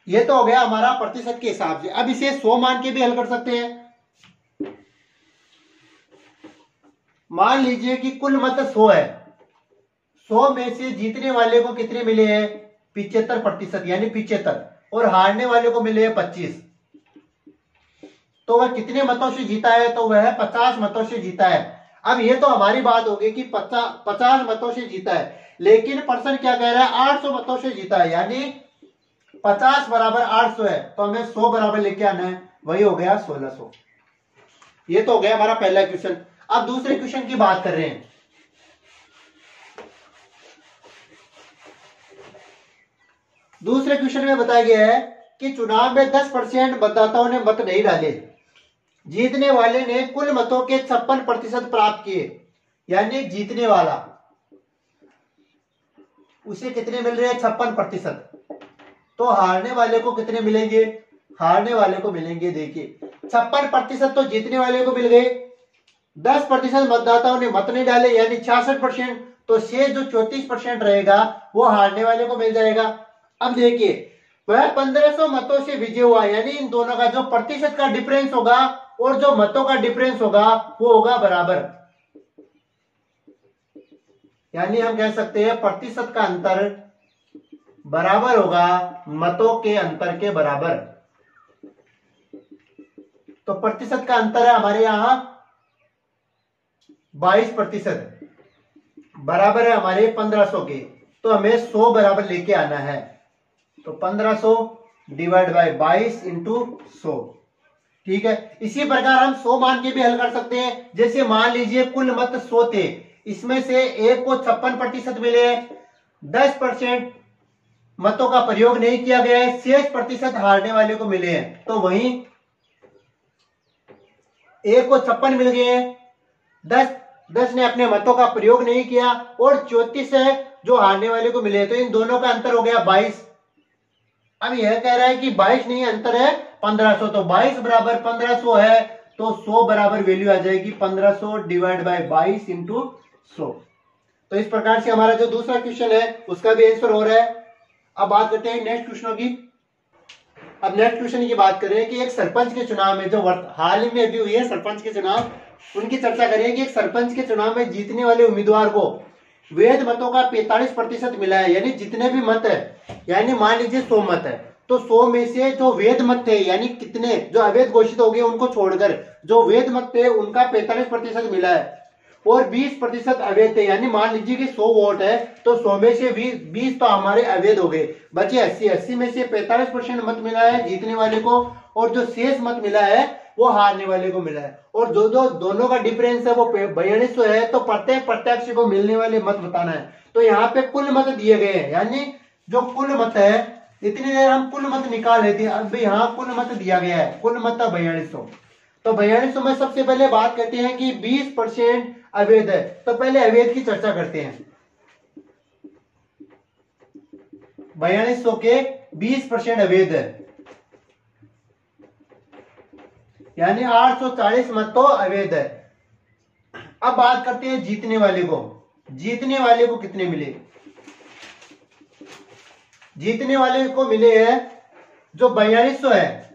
ये तो हो गया हमारा प्रतिशत के हिसाब से। अब इसे 100 मान के भी हल कर सकते हैं। मान लीजिए कि कुल मत 100 है, 100 में से जीतने वाले को कितने मिले हैं 75%, यानी 75, और हारने वाले को मिले हैं 25, तो वह कितने मतों से जीता है, तो वह 50 मतों से जीता है। अब ये तो हमारी बात होगी कि 50 मतों से जीता है, लेकिन पर्सन क्या कह रहा है 800 मतों से जीता है, यानी 50 बराबर 800 है, तो हमें 100 बराबर लेके आना है, वही हो गया 1600। ये तो हो गया हमारा पहला क्वेश्चन। अब दूसरे क्वेश्चन की बात कर रहे हैं। दूसरे क्वेश्चन में बताया गया है कि चुनाव में 10% मतदाताओं ने मत नहीं डाले, जीतने वाले ने कुल मतों के 56% प्राप्त किए, यानी जीतने वाला उसे कितने मिल रहे हैं 56%, तो हारने वाले को कितने मिलेंगे, हारने वाले को मिलेंगे देखिए 56% तो जीतने वाले को मिल गए, 10% मतदाताओं ने मत नहीं डाले यानी 66%, तो शेष जो 34% रहेगा वो हारने वाले को मिल जाएगा। अब देखिए वह 1500 मतों से विजय हुआ, यानी इन दोनों का जो प्रतिशत का डिफरेंस होगा और जो मतों का डिफरेंस होगा वो होगा बराबर, यानी हम कह सकते हैं प्रतिशत का अंतर बराबर होगा मतों के अंतर के बराबर। तो प्रतिशत का अंतर है हमारे यहां 22%, बराबर है हमारे 1500 के, तो हमें 100 बराबर लेके आना है, तो 1500 डिवाइड बाय 22 इंटू 100। ठीक है, इसी प्रकार हम 100 मान के भी हल कर सकते हैं। जैसे मान लीजिए कुल मत 100 थे, इसमें से एक को 56% मिले, 10% मतों का प्रयोग नहीं किया गया है, शेष प्रतिशत हारने वाले को मिले हैं, तो वहीं एक को 56 मिल गए हैं, 10 ने अपने मतों का प्रयोग नहीं किया, और 34 है जो हारने वाले को मिले, तो इन दोनों का अंतर हो गया 22। अब यह कह रहा है कि 22 नहीं अंतर है 1500, तो 22 बराबर 1500 है, तो 100 बराबर वैल्यू आ जाएगी 1500 डिवाइड बाय 22 इंटू 100। तो इस प्रकार से हमारा जो दूसरा क्वेश्चन है उसका भी आंसर हो रहा है। अब बात करते हैं नेक्स्ट क्वेश्चनों की। अब नेक्स्ट क्वेश्चन की बात करें कि एक सरपंच के चुनाव में जो हाल ही में अभी हुई है सरपंच के चुनाव, उनकी चर्चा करें कि एक सरपंच के चुनाव में जीतने वाले उम्मीदवार को वैध मतों का 45% मिला है, यानी जितने भी मत है, यानी मान लीजिए 100 मत है, तो 100 में से जो वैध मत थे, यानी कितने जो अवैध घोषित हो गए उनको छोड़कर जो वैध मत थे उनका 45% मिला है, और 20% अवैध थे, यानी मान लीजिए कि 100 वोट है तो 100 में से 20 तो हमारे अवैध हो गए, बचे 80 में से 45% मत मिला है जीतने वाले को, और जो शेष मत मिला है वो हारने वाले को मिला है, और जो दोनों का डिफरेंस है वो 4200 है, तो प्रत्येक प्रत्याशी को मिलने वाले मत बताना है। तो यहाँ पे कुल मत दिए गए हैं, यानी जो कुल मत है, इतनी देर हम कुल मत निकाल लेते हैं, अब यहाँ कुल मत दिया गया है, कुल मत 4200, तो 4200 में सबसे पहले बात करते हैं कि 20% अवैध है। तो पहले अवैध की चर्चा करते हैं। 4200 के 20% अवैध है, यानी 840 मत तो अवैध है। अब बात करते हैं जीतने वाले को। जीतने वाले को कितने मिले? जीतने वाले को मिले हैं जो 4200 है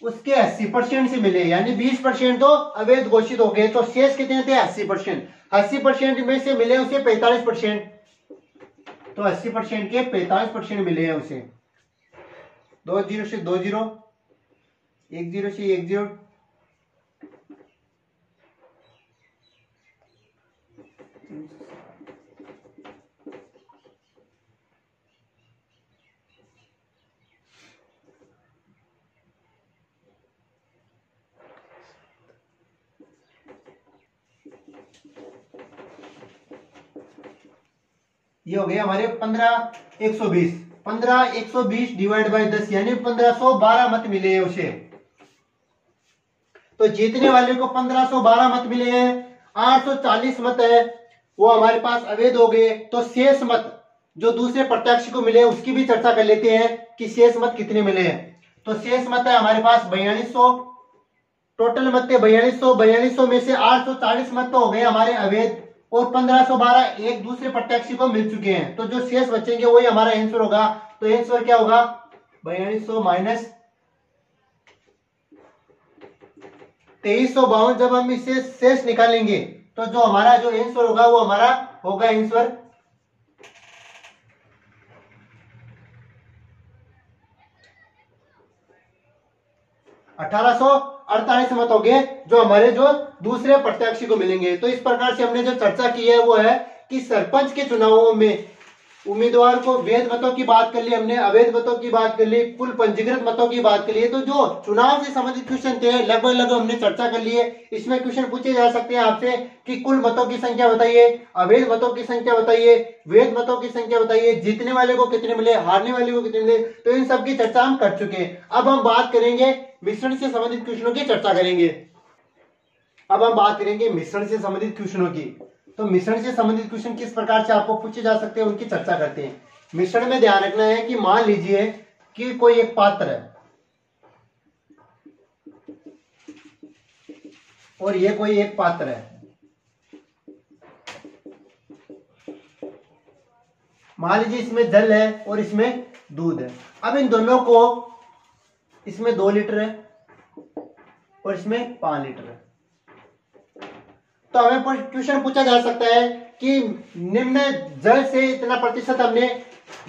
उसके 80% से मिले, यानी 20% तो अवैध घोषित हो गए। तो शेष कितने थे? 80%। 80% में से मिले उसे 45%। तो 80% के 45% मिले हैं उसे। 2 0 से 2 0, 1 0 से 1 0, ये हो गए हमारे 15,120। 15,120 डिवाइड बाई 10 यानी 1512 मत मिले हैं उसे। तो जीतने वाले को 1512 मत मिले हैं। 840 मत है वो हमारे पास अवैध हो गए। तो शेष मत जो दूसरे प्रत्याशी को मिले उसकी भी चर्चा कर लेते हैं कि शेष मत कितने मिले हैं। तो शेष मत है हमारे पास 4200। टोटल मत थे 4200। 4200 में से 840 मत तो हो गए हमारे अवैध और 1512 एक दूसरे प्रत्याशी को मिल चुके हैं। तो जो शेष बचेंगे वही हमारा आंसर होगा। तो आंसर क्या होगा? 4200 माइनस 2352। जब हम इससे शेष निकालेंगे तो जो हमारा जो आंसर होगा वो हमारा होगा आंसर 1848 मत हो गए जो हमारे जो दूसरे प्रत्याशी को मिलेंगे। तो इस प्रकार से हमने जो चर्चा की है वो है कि सरपंच के चुनावों में उम्मीदवार को वैध मतों की बात कर ली हमने, अवैध मतों की बात कर ली, कुल पंजीकृत मतों की बात कर ली। तो जो चुनाव से संबंधित क्वेश्चन थे लगभग हमने चर्चा कर ली है। इसमें क्वेश्चन पूछे जा सकते हैं आपसे कि कुल मतों की संख्या बताइए, अवैध मतों की संख्या बताइए, वैध मतों की संख्या बताइए, जीतने वाले को कितने मिले, हारने वाले को कितने मिले। तो इन सब की चर्चा हम कर चुके हैं। अब हम बात करेंगे मिश्रण से संबंधित क्वेश्चनों की चर्चा करेंगे। अब हम बात करेंगे मिश्रण से संबंधित क्वेश्चनों की। तो मिश्रण से संबंधित क्वेश्चन किस प्रकार से आपको पूछे जा सकते हैं उनकी चर्चा करते हैं। मिश्रण में ध्यान रखना है कि मान लीजिए कि कोई एक पात्र है और ये कोई एक पात्र है। मान लीजिए इसमें जल है और इसमें दूध है। अब इन दोनों को, इसमें 2 लीटर है और इसमें 5 लीटर है। तो हमें क्वेश्चन पूछा जा सकता है कि निम्न जल से इतना प्रतिशत हमने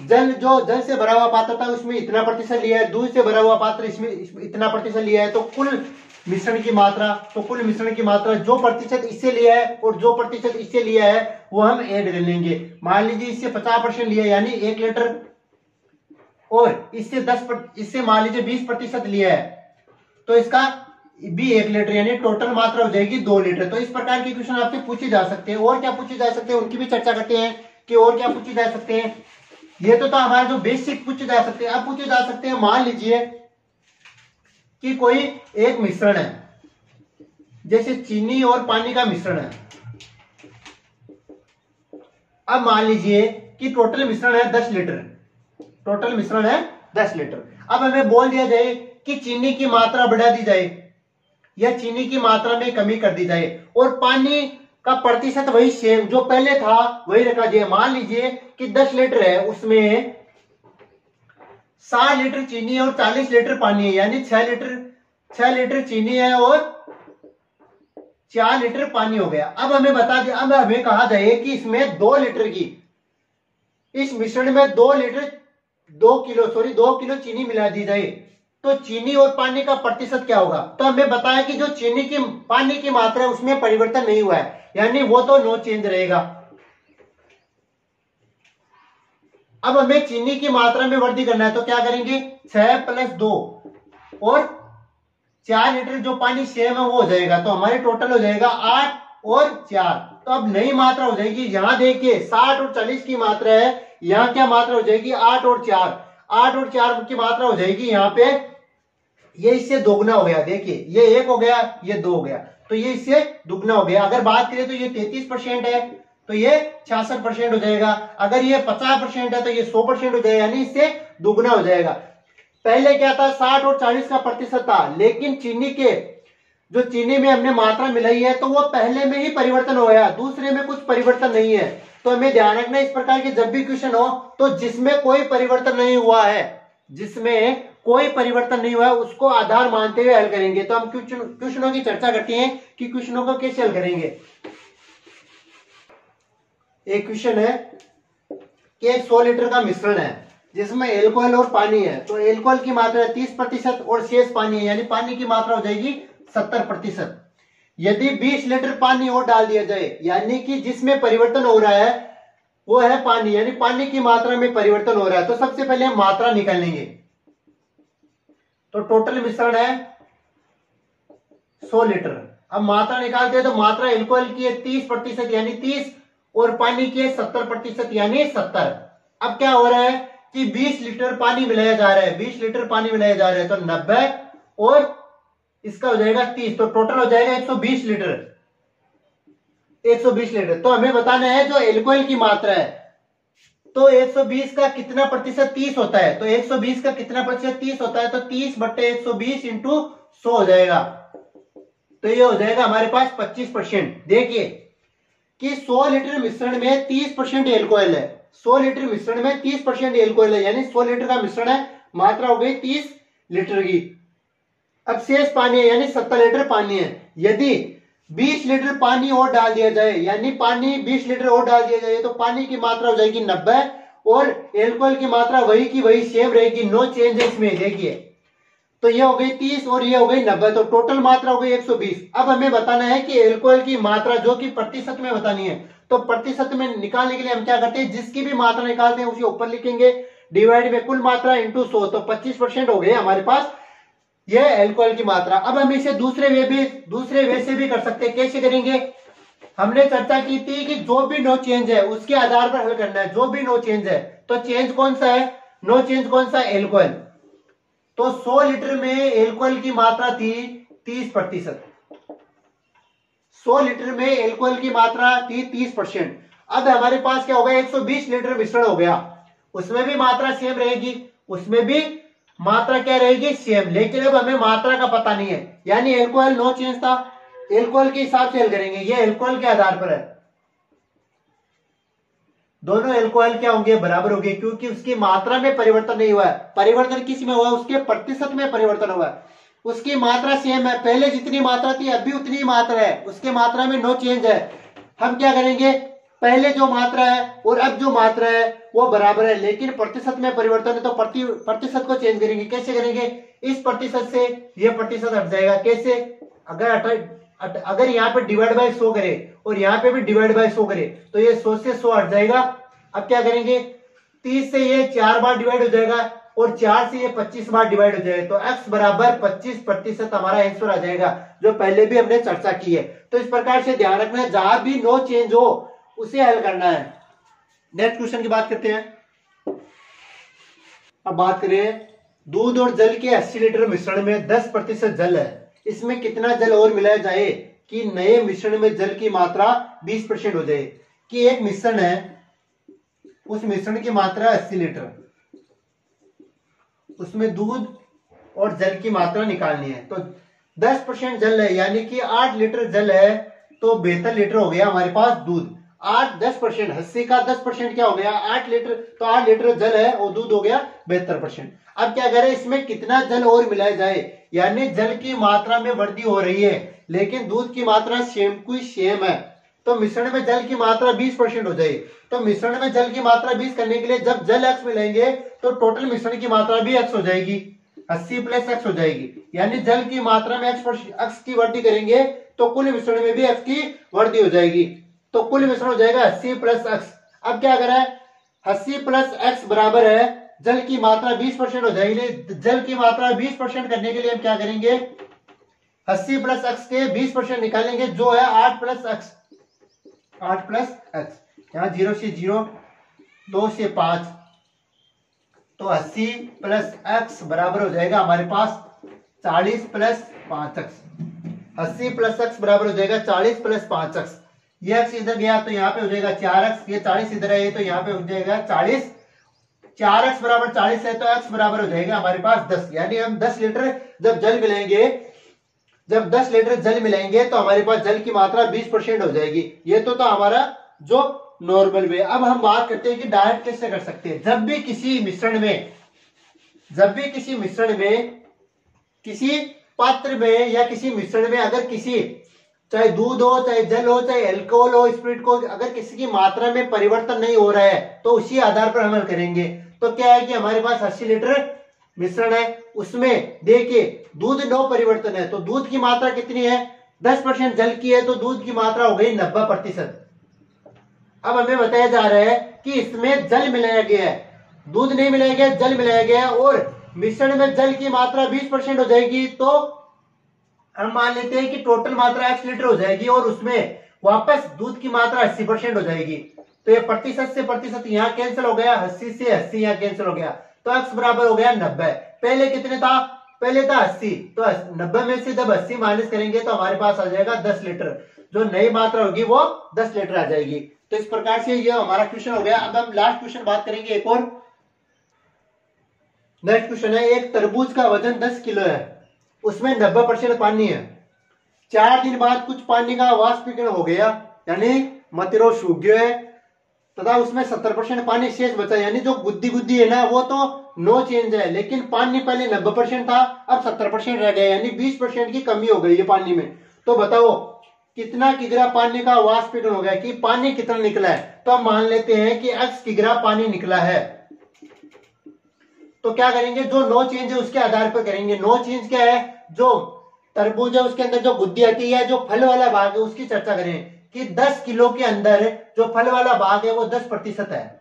जल से भरा हुआ पात्र था उसमें इतना प्रतिशत लिया है, दूध से भरा हुआ पात्र इसमें इतना प्रतिशत लिया है। तो कुल मिश्रण की मात्रा जो प्रतिशत इससे लिया है और जो प्रतिशत इससे लिया है वो हम ऐड कर लेंगे। मान लीजिए इससे 50% लिया यानी 1 लीटर और इससे मान लीजिए 20% लिया है तो इसका भी 1 लीटर यानी टोटल मात्रा हो जाएगी 2 लीटर। तो इस प्रकार के क्वेश्चन आपसे पूछे जा सकते हैं। और क्या पूछे जा सकते हैं उनकी भी चर्चा करते हैं कि और क्या पूछे जा सकते हैं। ये तो हमारा जो बेसिक पूछे जा सकते हैं। अब पूछे जा सकते हैं, मान लीजिए कि कोई एक मिश्रण है, जैसे चीनी और पानी का मिश्रण है। अब मान लीजिए कि टोटल मिश्रण है 10 लीटर। टोटल मिश्रण है 10 लीटर। अब हमें बोल दिया जाए कि चीनी की मात्रा बढ़ा दी जाए या चीनी की मात्रा में कमी कर दी जाए और पानी का प्रतिशत वही सेम जो पहले था वही रखा जाए। मान लीजिए कि 10 लीटर है उसमें 60 लीटर चीनी और 40 लीटर पानी है, यानी 6 लीटर चीनी है और 4 लीटर पानी हो गया। अब हमें बता दिया, अब हमें कहा जाए कि इसमें 2 लीटर की, इस मिश्रण में 2 किलो चीनी मिला दी जाए तो चीनी और पानी का प्रतिशत क्या होगा। तो हमें बताया कि जो पानी की मात्रा है उसमें परिवर्तन नहीं हुआ है, यानी वो तो नो चेंज रहेगा। अब हमें चीनी की मात्रा में वृद्धि करना है तो क्या करेंगे, 6 + 2 और 4 लीटर जो पानी सेम है वो हो जाएगा। तो हमारे टोटल हो जाएगा 8 और 4। तो अब नई मात्रा हो जाएगी, यहां देखिए 60 और 40 की मात्रा है, यहां क्या मात्रा हो जाएगी 8 और 4। 8 और 4 की मात्रा हो जाएगी यहाँ पे ये इससे दोगुना हो गया, देखिए ये 1 हो गया, ये 2 हो गया, तो ये इससे दुगना हो गया। अगर बात करें तो ये 33% है तो ये 66% हो जाएगा। अगर ये 50% है तो ये 100% हो जाएगा, यानी इससे दुगना हो जाएगा। पहले क्या था, 60 और 40 का प्रतिशत था, लेकिन चीनी में हमने मात्रा मिलाई है तो वो पहले में ही परिवर्तन हो गया, दूसरे में कुछ परिवर्तन नहीं है। तो हमें ध्यान रखना इस प्रकार के जब भी क्वेश्चन हो तो जिसमें कोई परिवर्तन नहीं हुआ है, जिसमें कोई परिवर्तन नहीं हुआ है उसको आधार मानते हुए हल करेंगे। तो हम क्वेश्चनों की चर्चा करते हैं कि क्वेश्चनों को कैसे हल करेंगे। एक क्वेश्चन है कि 100 लीटर का मिश्रण है जिसमें एल्कोहल और पानी है, तो एल्कोहल की मात्रा 30% और शेष पानी है, यानी पानी की मात्रा हो जाएगी 70%। यदि 20 लीटर पानी और डाल दिया जाए, यानी कि जिसमें परिवर्तन हो रहा है वो है पानी, यानी पानी की मात्रा में परिवर्तन हो रहा है। तो सबसे पहले हम मात्रा निकालेंगे। तो टोटल मिश्रण है 100 लीटर। अब मात्रा निकालते हैं तो मात्रा एल्कोहल की है 30% यानी 30 और पानी की है 70% यानी 70। अब क्या हो रहा है कि 20 लीटर पानी मिलाया जा रहा है, 20 लीटर पानी मिलाया जा रहा है, तो 90 और इसका हो जाएगा 30, तो टोटल हो जाएगा 120 लीटर। 120 लीटर। तो हमें बताना है जो एल्कोहल की मात्रा है, तो 120 का कितना प्रतिशत 30 होता है, तो 120 का कितना प्रतिशत 30 होता है, तो 30/120 इंटू 100 हो जाएगा, तो ये हो जाएगा हमारे पास 25%। देखिए कि 100 लीटर मिश्रण में 30% एल्कोहल है, 100 लीटर मिश्रण में 30% एल्कोहल है, यानी 100 लीटर का मिश्रण है, मात्रा हो गई 30 लीटर की। अब शेष पानी है यानी 70 लीटर पानी है। यदि 20 लीटर पानी और डाल दिया जाए, यानी पानी 20 लीटर और डाल दिया जाए, तो पानी की मात्रा हो जाएगी 90 और एल्कोहल की मात्रा वही की वही सेम रहेगी, नो चेंज इसमें। देखिए तो ये हो गई 30 और ये हो गई 90, तो टोटल मात्रा हो गई 120। अब हमें बताना है कि एल्कोहल की मात्रा जो कि प्रतिशत में बतानी है, तो प्रतिशत में निकालने के लिए हम क्या करते हैं, जिसकी भी मात्रा निकालते हैं उसे ऊपर लिखेंगे, डिवाइड में कुल मात्रा इंटू 100, तो 25% हो गए हमारे पास ये एल्कोहल की मात्रा। अब हम इसे दूसरे वे से भी कर सकते हैं। कैसे करेंगे, हमने चर्चा की थी कि जो भी नो चेंज है उसके आधार पर हल करना है, जो भी नो चेंज है, तो चेंज कौन सा है, नो चेंज कौन सा, एल्कोहल। तो 100 लीटर में एल्कोहल की मात्रा थी 30%, 100 लीटर में एल्कोहल की मात्रा थी 30%। अब हमारे पास क्या होगा, 120 लीटर मिश्रण हो गया, उसमें भी मात्रा सेम रहेगी, उसमें भी मात्रा क्या रहेगी, सेम, लेकिन अब हमें मात्रा का पता नहीं है, यानी एल्कोहल नो चेंज था, एल्कोहल के हिसाब से हल करेंगे, ये एल्कोहल के आधार पर है। दोनों एल्कोहल क्या होंगे, बराबर होंगे, क्योंकि उसकी मात्रा में परिवर्तन नहीं हुआ है। परिवर्तन किस में हुआ, उसके प्रतिशत में परिवर्तन हुआ है। उसकी मात्रा सेम है, पहले जितनी मात्रा थी अभी उतनी मात्रा है, उसके मात्रा में नो चेंज है। हम क्या करेंगे, पहले जो मात्रा है और अब जो मात्रा है वो बराबर है, लेकिन प्रतिशत में परिवर्तन है, तो प्रतिशत को चेंज करेंगे। कैसे करेंगे, इस प्रतिशत से ये प्रतिशत हट जाएगा। कैसे, अगर यहाँ पे डिवाइड बाय 100 करे और यहाँ पे भी डिवाइड बाय 100 करे तो ये 100 से 100 हट जाएगा। अब क्या करेंगे, 30 से ये 4 बार डिवाइड हो जाएगा और 4 से ये 25 बार डिवाइड हो जाएगा, तो x बराबर 25% हमारा आंसर आ जाएगा, जो पहले भी हमने चर्चा की है। तो इस प्रकार से ध्यान रखना है, जहां भी नो चेंज हो उसे हल करना है। नेक्स्ट क्वेश्चन की बात करते हैं। अब बात करें, दूध और जल के 80 लीटर मिश्रण में 10% जल है, इसमें कितना जल और मिलाया जाए कि नए मिश्रण में जल की मात्रा 20% हो जाए। कि एक मिश्रण है, उस मिश्रण की मात्रा 80 लीटर, उसमें दूध और जल की मात्रा निकालनी है, तो 10% जल है, यानी कि 8 लीटर जल है, तो 72 लीटर हो गया हमारे पास दूध। 10%, 80 का 10% क्या हो गया, 8 लीटर, तो 8 लीटर जल है और दूध हो गया 72%। अब क्या करें, इसमें कितना जल और मिलाया जाए, यानी जल की मात्रा में वृद्धि हो रही है लेकिन दूध की मात्रा सेम है, तो मिश्रण में जल की मात्रा 20% हो जाए। तो मिश्रण में जल की मात्रा 20 करने के लिए जब जल x मिलाएंगे तो टोटल मिश्रण की मात्रा भी x हो जाएगी, 80 + x हो जाएगी, यानी जल की मात्रा में x की वृद्धि करेंगे तो कुल मिश्रण में भी x की वृद्धि हो जाएगी, तो कुल मिश्रण हो जाएगा 80 + x। अब क्या करें, 80 + x बराबर है जल की मात्रा 20% हो जाएगी। जल की मात्रा 20% करने के लिए हम क्या करेंगे, 80 + x के 20% निकालेंगे, जो है 8 + x, 8 + x, यहाँ 0 से 0, 2 से 5, तो 80 + x बराबर हो जाएगा हमारे पास 40 प्लस 5x, 80 प्लस x बराबर हो जाएगा 40 प्लस 5x। ये x इधर गया तो यहाँ पे हो जाएगा 4x, ये 40 इधर है तो यहाँ पे हो जाएगा 40, 4x बराबर 40 है तो x बराबर हो जाएगा हमारे पास 10। यानी हम 10 लीटर जब जल मिलाएंगे, जब 10 लीटर जल मिलाएंगे तो हमारे पास जल की मात्रा 20% हो जाएगी। ये तो हमारा जो नॉर्मल वे। अब हम बात करते हैं कि डायरेक्ट कैसे कर सकते हैं। जब भी किसी मिश्रण में किसी पात्र में या किसी मिश्रण में अगर किसी, चाहे दूध हो, चाहे जल हो, चाहे अल्कोहल हो, स्पिरिट को, अगर किसी की मात्रा में परिवर्तन नहीं हो रहा है तो उसी आधार पर अमल करेंगे। तो क्या है कि हमारे पास 80 लीटर मिश्रण है, उसमें देखिए दूध 9 परिवर्तन है तो दूध की मात्रा कितनी है, 10% जल की है तो दूध की मात्रा हो गई 90%। अब हमें बताया जा रहा है कि इसमें जल मिलाया गया है, दूध नहीं मिलाया गया, जल मिलाया गया है और मिश्रण में जल की मात्रा 20% हो जाएगी। तो हम मान लेते हैं कि टोटल मात्रा x लीटर हो जाएगी और उसमें वापस दूध की मात्रा 80% हो जाएगी। तो ये प्रतिशत से प्रतिशत यहाँ कैंसिल हो गया, 80 से 80 यहाँ कैंसिल हो गया तो x बराबर हो गया 90। पहले कितने था, पहले था 80, तो 90 में से जब 80 माइनस करेंगे तो हमारे पास आ जाएगा 10 लीटर। जो नई मात्रा होगी वो 10 लीटर आ जाएगी। तो इस प्रकार से ये हमारा क्वेश्चन हो गया। अब हम लास्ट क्वेश्चन बात करेंगे एक और। नेक्स्ट क्वेश्चन है, एक तरबूज का वजन 10 किलो है, उसमें 90% पानी है। 4 दिन बाद कुछ पानी का वाष्पीकरण हो गया, यानी मतिरो सूख गया है तथा उसमें 70% पानी शेष बचा। यानी जो गुद्दी है ना वो तो नो चेंज है, लेकिन पानी पहले 90% था अब 70% रह गया, यानी 20% की कमी हो गई है पानी में। तो बताओ कितना किग्रा पानी का वाष्पीकरण हो गया, कि पानी कितना निकला है। तो हम मान लेते हैं कि x किग्रा पानी निकला है। तो क्या करेंगे, जो नो चेंज है उसके आधार पर करेंगे। नो चेंज क्या है, जो तरबूज है उसके अंदर जो गुद्दी आती है, जो फल वाला भाग है उसकी चर्चा करें कि 10 किलो के अंदर जो फल वाला भाग है वो 10% है।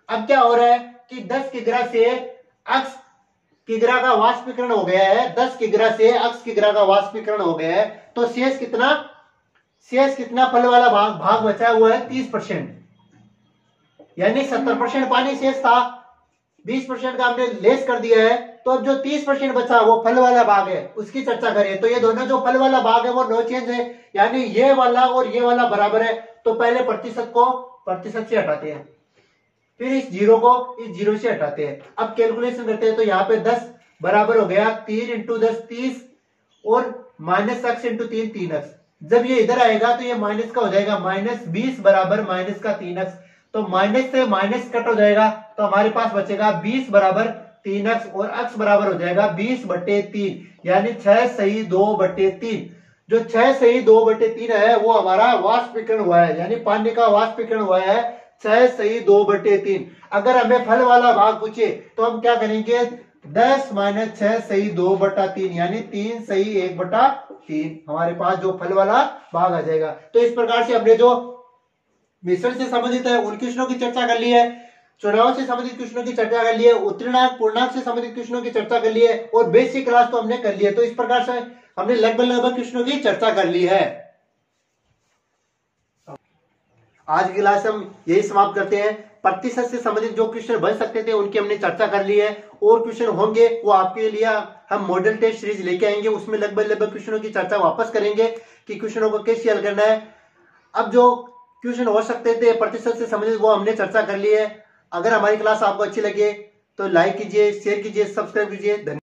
अब क्या हो रहा है कि 10 किग्रा से x किग्रा का वाष्पीकरण हो गया है, 10 किग्रा से x किग्रा का वाष्पीकरण हो गया है। तो शेष कितना फल वाला भाग बचा हुआ है 30%, यानी 70% पानी शेष था, 20% का हमने लेस कर दिया है। तो अब जो 30% बचा वो फल वाला भाग है उसकी चर्चा करें। तो ये दोनों जो फल वाला भाग है वो नो चेंज है, यानी ये वाला और ये वाला बराबर है। तो पहले प्रतिशत को प्रतिशत से हटाते हैं, फिर इस जीरो को इस जीरो से हटाते हैं। अब कैलकुलेशन करते हैं तो यहाँ पे 10 बराबर हो गया 3 × 10 30 और माइनस x × 3 3x। जब ये इधर आएगा तो ये माइनस का हो जाएगा, -20 बराबर माइनस का 3x। तो माइनस से माइनस कट हो जाएगा तो हमारे पास बचेगा 20 बराबर 3x और x बराबर हो जाएगा 20/3, यानी 6 सही 2/3। जो 6 सही 2/3 है वो हमारा वाष्पीकरण हुआ है, यानी पानी का वाष्पीकरण हुआ है 6 सही 2/3। अगर हमें फल वाला भाग पूछे तो हम क्या करेंगे, 10 - 6 सही 2/3, यानी 3 सही 1/3 हमारे पास जो फल वाला भाग आ जाएगा। तो इस प्रकार से हमने जो मिश्रण से संबंधित है उन क्वेश्चनों की चर्चा कर ली है, चुनाव से संबंधित क्वेश्चनों की चर्चा कर ली है, उत्तीर्णांक पूर्णांक से संबंधित क्वेश्चनों की चर्चा कर ली है और बेसिक क्लास तो हमने कर ली है। तो इस प्रकार से हमने लगभग क्वेश्चनों की चर्चा कर ली है। आज की क्लास हम यही समाप्त करते हैं। प्रतिशत से संबंधित जो क्वेश्चन बन सकते थे उनकी हमने चर्चा कर ली है, और क्वेश्चन होंगे वो आपके लिए हम मॉडल टेस्ट सीरीज लेके आएंगे, उसमें लगभग क्वेश्चनों की चर्चा वापस करेंगे कि क्वेश्चनों को कैसे हल करना है। अब जो क्वेश्चन हो सकते थे प्रतिशत से संबंधित वो हमने चर्चा कर ली है। अगर हमारी क्लास आपको अच्छी लगे तो लाइक कीजिए, शेयर कीजिए, सब्सक्राइब कीजिए। धन्यवाद।